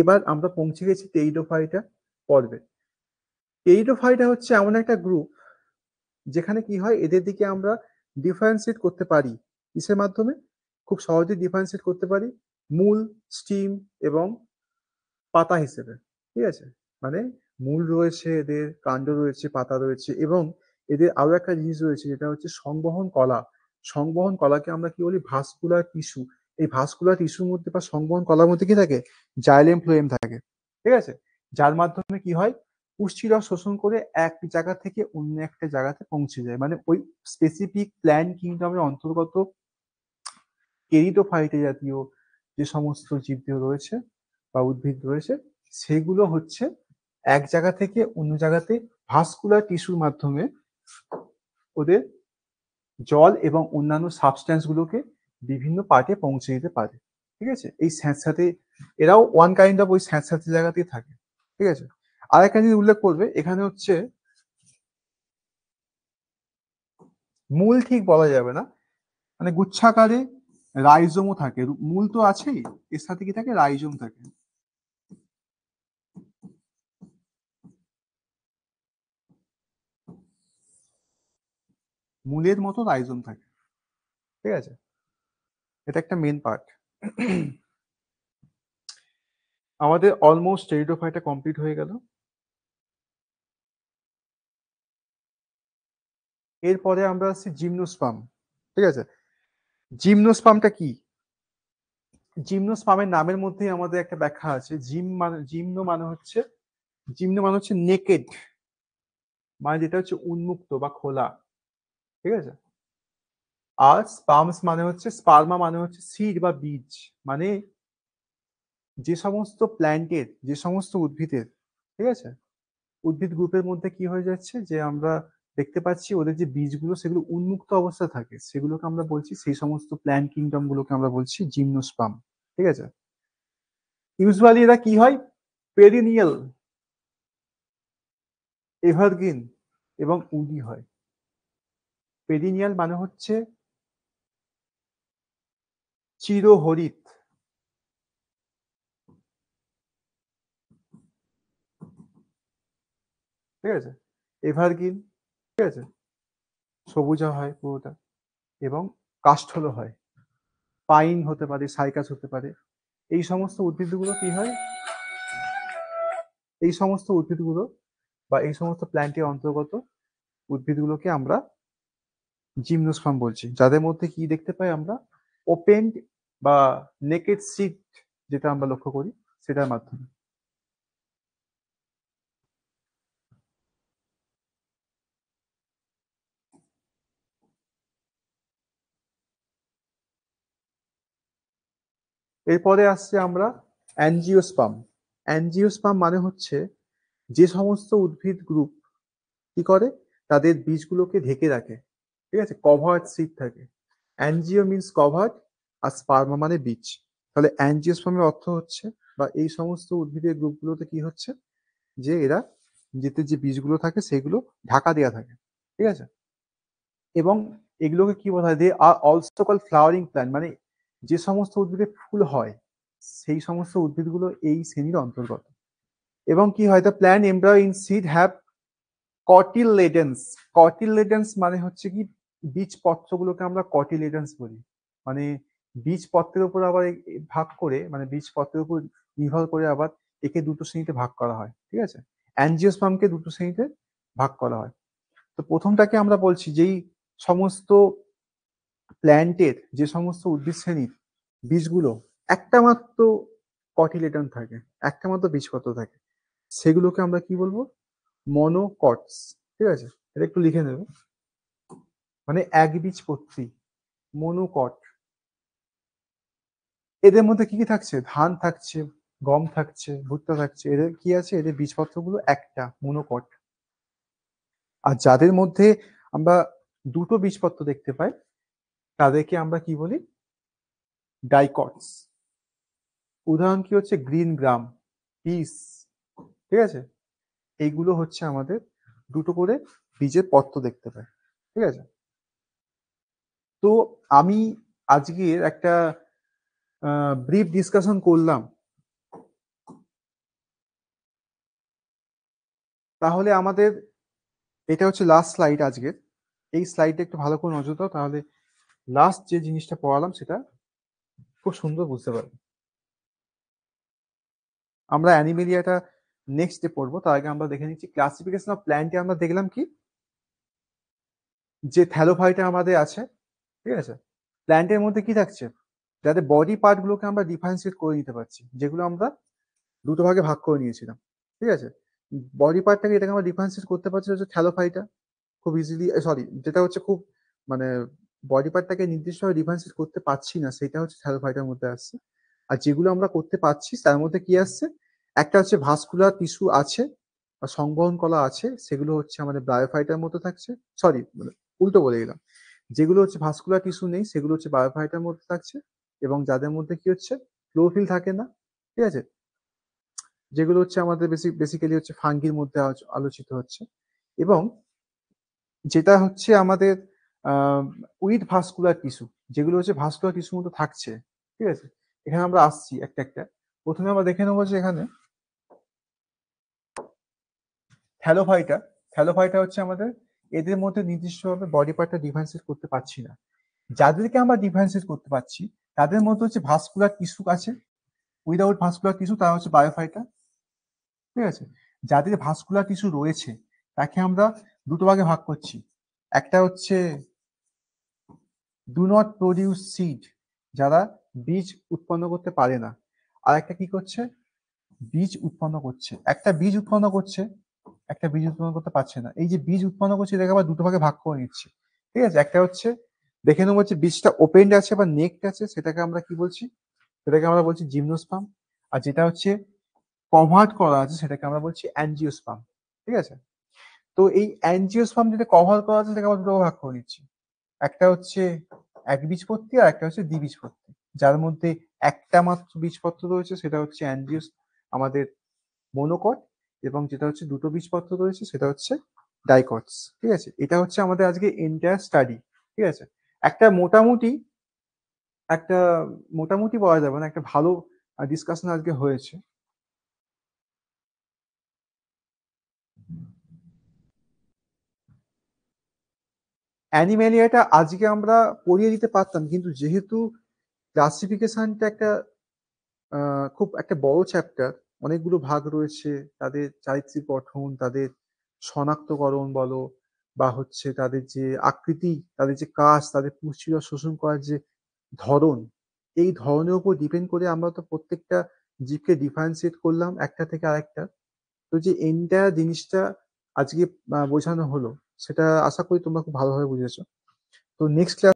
এবার আমরা পৌঁছে গেছি টেরিডোফাইটা পর্বে। টেরিডোফাইটা হচ্ছে এমন একটা গ্রুপ যেখানে কি হয়? এদের দিকে আমরা ডিফারেন্সিয়েট করতে পারি কিসের মাধ্যমে? খুব সহজে ডিফারেন্সিয়েট করতে পারি মূল, স্টিম এবং পাতা হিসেবে। ঠিক আছে? মানে মূল রয়েছে এদের, কাণ্ড রয়েছে, পাতা রয়েছে এবং এদের আরো একটা জিনিস রয়েছে যেটা হচ্ছে সংবহন কলা। সংবহন কলাকে আমরা কি বলি? Vascular tissue. এই ভাস্কুলার টিস্যুর মধ্যে বা সংবহন কলার মধ্যে কি থাকে? জাইলেম ফ্লোয়েম থাকে। ঠিক আছে? যার মাধ্যমে কি হয়? পুষ্টিরস শোষণ করে এক জায়গা থেকে অন্য একটা জায়গাতে পৌঁছে যায়। মানে ওই স্পেসিফিক প্ল্যান্ট কিংডমের অন্তর্গত টেরিডোফাইটা জাতীয় যে সমস্ত জীবদেহ রয়েছে বা উদ্ভিদ রয়েছে, সেগুলো হচ্ছে এক জায়গা থেকে অন্য জায়গাতে ভাস্কুলার টিস্যুর মাধ্যমে ওদের জল এবং অন্যান্য সাবস্ট্যান্স গুলোকে বিভিন্ন পার্টে পৌঁছে দিতে পারে। ঠিক আছে? এই স্যাঁতস্যাঁতে এরাও ওয়ান কাইন্ড অফ ওই স্যাঁতস্যাঁতে জায়গাতেই থাকে। ঠিক আছে? আর একটা জিনিস উল্লেখ করবে এখানে হচ্ছে মূল ঠিক বলা যাবে না, মানে গুচ্ছাকারে রাইজোমও থাকে। মূল তো আছেই, এর সাথে কি থাকে? রাইজোম থাকে। মূলের মতো রাইজোম থাকে। ঠিক আছে? এটা একটা মেন পার্ট। আমাদের অলমোস্ট টেরিডোফাইটা কমপ্লিট হয়ে গেল। এরপরে আমরা আসছি জিমনোস্পার্ম। ঠিক আছে, জিমনোস্পার্মটা কি? জিমনোস্পার্মের নামের মধ্যেই আমাদের একটা ব্যাখ্যা আছে। জিমনো মানে হচ্ছে নেকেড, মানে যেটা হচ্ছে উন্মুক্ত বা খোলা। ঠিক আছে, আর স্পার্মস মানে হচ্ছে, স্পার্মা মানে হচ্ছে সিড বা বীজ। মানে যে সমস্ত প্ল্যান্টের, যে সমস্ত উদ্ভিদের, ঠিক আছে, উদ্ভিদ গ্রুপের মধ্যে কি হয়ে যাচ্ছে, যে আমরা দেখতে পাচ্ছি ওদের যে বীজগুলো সেগুলো উন্মুক্ত অবস্থায় থাকে, সেগুলোকে আমরা বলছি, সেই সমস্ত প্ল্যান্ট কিংডম গুলোকে আমরা বলছি জিমনোস্পার্ম। ঠিক আছে, ইউজুয়ালি এরা কি হয়, পেরিনিয়াল, এভারগ্রিন এবং উডি হয়। পেরিনিয়াল মানে হচ্ছে চিরহরিৎ, ঠিক আছে, এভারগ্রিন, ঠিক আছে, সবুজা হয় পুরোটা, এবং কাষ্ঠল হয়, পাইন হতে পারে, সাইকাস হতে পারে। এই সমস্ত উদ্ভিদগুলো কি হয়, এই সমস্ত উদ্ভিদগুলো বা এই সমস্ত প্ল্যান্টের অন্তর্গত উদ্ভিদগুলোকে আমরা জিমনোস্পার্ম বলছি, যাদের মধ্যে কি দেখতে পাই আমরা, ওপেন বা নেকেড সিড, যেটা আমরা লক্ষ্য করি সেটার মাধ্যমে। এরপরে আসছে আমরা অ্যাঞ্জিওস্পার্ম। অ্যাঞ্জিওস্পার্ম মানে হচ্ছে যে সমস্ত উদ্ভিদ গ্রুপ কি করে, তাদের বীজগুলোকে ঢেকে রাখে, ঠিক আছে, কভার্ড সিড থাকে। অ্যাঞ্জিও মিন্স কভার্ড, আর স্পার্মা মানে বীজ। তাহলে অ্যাঞ্জিওস্পার্মের অর্থ হচ্ছে, বা এই সমস্ত উদ্ভিদের গ্রুপগুলোতে কি হচ্ছে, যে এরা যেতে যে বীজগুলো থাকে সেগুলো ঢাকা দেওয়া থাকে। ঠিক আছে, এবং এগুলোকে কি বলা হয়, they are also call flowering plant, মানে যে সমস্ত উদ্ভিদে ফুল হয় সেই সমস্ত উদ্ভিদগুলো এই শ্রেণীর অন্তর্গত। এবং কি হয়, the plant embryo in seed have cotyledons. Cotyledons মানে হচ্ছে কি, বীজপত্রগুলোকে আমরা কটিলেডেন্স বলি। মানে বীজপত্রের উপর আবার ভাগ করে, মানে বীজপত্রের উপর নির্ভর করে আবার একে দুটো শ্রেণীতে ভাগ করা হয়। ঠিক আছে, অ্যাঞ্জিওস্পার্মকে দুটো শ্রেণীতে ভাগ করা হয়। তো প্রথমটাকে আমরা বলছি, যেই সমস্ত প্ল্যান্টের, যে সমস্ত উদ্ভিদ শ্রেণীর বীজগুলো একটা মাত্র কটিলেডন থাকে, একটা মাত্র বীজপত্র থাকে, সেগুলোকে আমরা কি বলবো, মনোকটস। ঠিক আছে, এটা একটু লিখে নেব, মানে একবীজপত্রী, মনোকট। এদের মধ্যে কি কি থাকছে, ধান থাকছে, গম থাকছে, ভুট্টা থাকছে, এদের কি আছে, এদের বীজপত্রগুলো একটা, মনোকট। আর যাদের মধ্যে আমরা দুটো বীজপত্র দেখতে পাই, তাদেরকে আমরা কি বলি, ডাইকটস। উদাহরণ কি হচ্ছে, গ্রিন গ্রাম, পিস। ঠিক আছে, এইগুলো হচ্ছে আমাদের দুটো করে বীজের পত্র দেখতে পাই। ঠিক আছে, তো আমি আজকের একটা ব্রিফ ডিসকাশন করলাম, তাহলে আমাদের এটা হচ্ছে লাস্ট স্লাইড আজকের। এই স্লাইডটা একটু ভালো করে নজর দাও, তাহলে লাস্ট যে জিনিসটা পড়ালাম সেটা খুব সুন্দর বুঝতে পারবে। আমরা অ্যানিমেলিয়াটা নেক্সট ডে পড়বো, তার আগে আমরা দেখে নিচ্ছি ক্লাসিফিকেশন অফ প্ল্যান্টে আমরা দেখলাম কি, যে থ্যালোফাইটা আমাদের আছে। ঠিক আছে, প্ল্যান্টের মধ্যে কি থাকছে, যাদের বডি পার্ট গুলোকে আমরা ডিফারেন্সিয়েট করে নিতে পারছি, যেগুলো আমরা দুটো ভাগে ভাগ করে নিয়েছিলাম। ঠিক আছে, বডি পার্টটাকে, এটাকে আমরা ডিফারেন্সিয়েট করতে পারছি হচ্ছে থ্যালোফাইটা খুব ইজিলি, সরি, যেটা হচ্ছে খুব, মানে বডি পার্টটাকে নির্দিষ্টভাবে ডিফারেন্সিয়েট করতে পারছি না, সেটা হচ্ছে থ্যালোফাইটার মধ্যে আসছে। আর যেগুলো আমরা করতে পারছি তার মধ্যে কি আসছে, একটা হচ্ছে ভাস্কুলার টিস্যু আছে বা সংবহন কলা আছে, সেগুলো হচ্ছে আমাদের ব্রায়োফাইটার মধ্যে থাকছে। সরি, উল্টো বলে গেলাম, যেগুলো হচ্ছে ভাস্কুলার টিস্যু নেই সেগুলো হচ্ছে বায়োফাইটার মধ্যে থাকছে, এবং যাদের মধ্যে কি হচ্ছে, ক্লোরোফিল থাকে না। ঠিক আছে, যেগুলো হচ্ছে আমাদের বেসিক্যালি হচ্ছে ফাঙ্গির মধ্যে আলোচিত হচ্ছে। এবং যেটা হচ্ছে আমাদের উইথ ভাস্কুলার টিস্যু, যেগুলো হচ্ছে ভাস্কুলার টিস্যুর মধ্যে থাকছে। ঠিক আছে, এখানে আমরা আসছি একটা একটা। প্রথমে আমরা দেখে নেবো যে এখানে থ্যালোফাইটা। থ্যালোফাইটা হচ্ছে আমাদের, এদের মধ্যে নির্দিষ্টভাবে বডি পার্টটা ডিফারেন্সিয়েট করতে পারছি না। যাদেরকে আমরা ডিফারেন্সিয়েট করতে পারছি তাদের মধ্যে হচ্ছে ভাস্কুলার টিস্যু আছে, উইদাউট ভাস্কুলার টিস্যু তারা হচ্ছে বায়োফাইটা। ঠিক আছে, যাদের ভাস্কুলার টিস্যু রয়েছে তাকে আমরা দুটো ভাগে ভাগ করছি, একটা হচ্ছে ডু নট প্রডিউস সিড, যারা বীজ উৎপন্ন করতে পারে না। আর একটা কি করছে, বীজ উৎপন্ন করছে, একটা বীজ উৎপন্ন করছে, একটা বীজ উৎপন্ন করতে পারছে না। এই যে বীজ উৎপন্ন করছে এটাকে আবার দুটো ভাগে ভাগ করে নিচ্ছে, ঠিক আছে। একটা হচ্ছে দেখে নেবো হচ্ছে বীজটা ওপেন্ড আছে বা নেকড আছে, সেটাকে আমরা কি বলছি, সেটাকে আমরা বলছি জিমনোস্পার্ম। আর যেটা হচ্ছে কভার্ড করা আছে সেটাকে আমরা বলছি অ্যাঞ্জিওস্পার্ম, ঠিক আছে। তো এই অ্যাঞ্জিওস্পার্ম যেটা কভার করা আছে সেটাকে আমরা দুটো ভাগে ভাগ করে নিচ্ছি। একটা হচ্ছে একবীজপত্রী আর একটা হচ্ছে দ্বিবীজপত্রী। যার মধ্যে একটা মাত্র বীজপত্র রয়েছে সেটা হচ্ছে অ্যাঞ্জিওস আমাদের মনোকট, এবং যেটা হচ্ছে দুটো বীজপত্র রয়েছে সেটা হচ্ছে ডাইকটস, ঠিক আছে। এটা হচ্ছে আমাদের আজকে এন্টায়ার স্টাডি, ঠিক আছে। একটা মোটামুটি একটা মোটামুটি বলা যাবে না, একটা ভালো ডিসকাশন আজকে হয়েছে। অ্যানিম্যালিয়াটা আজকে আমরা পড়িয়ে দিতে পারতাম, কিন্তু যেহেতু ক্লাসিফিকেশনটা একটা খুব একটা বড় চ্যাপ্টার, অনেকগুলো ভাগ রয়েছে, তাদের চারিত্রিক গঠন, তাদের শনাক্তকরণ বলো, বা হচ্ছে তাদের যে আকৃতি, তাদের যে কাজ, তাদের পুষ্টিরস শোষণ করার যে ধরন, এই ধরনের উপর ডিপেন্ড করে আমরা তো প্রত্যেকটা জীবকে ডিফারেন্সিয়েট করলাম একটা থেকে আরেকটা। তো যে এন্টায়ার জিনিসটা আজকে বোঝানো হলো, সেটা আশা করি তোমরা খুব ভালোভাবে বুঝেছো। তো নেক্সট ক্লাস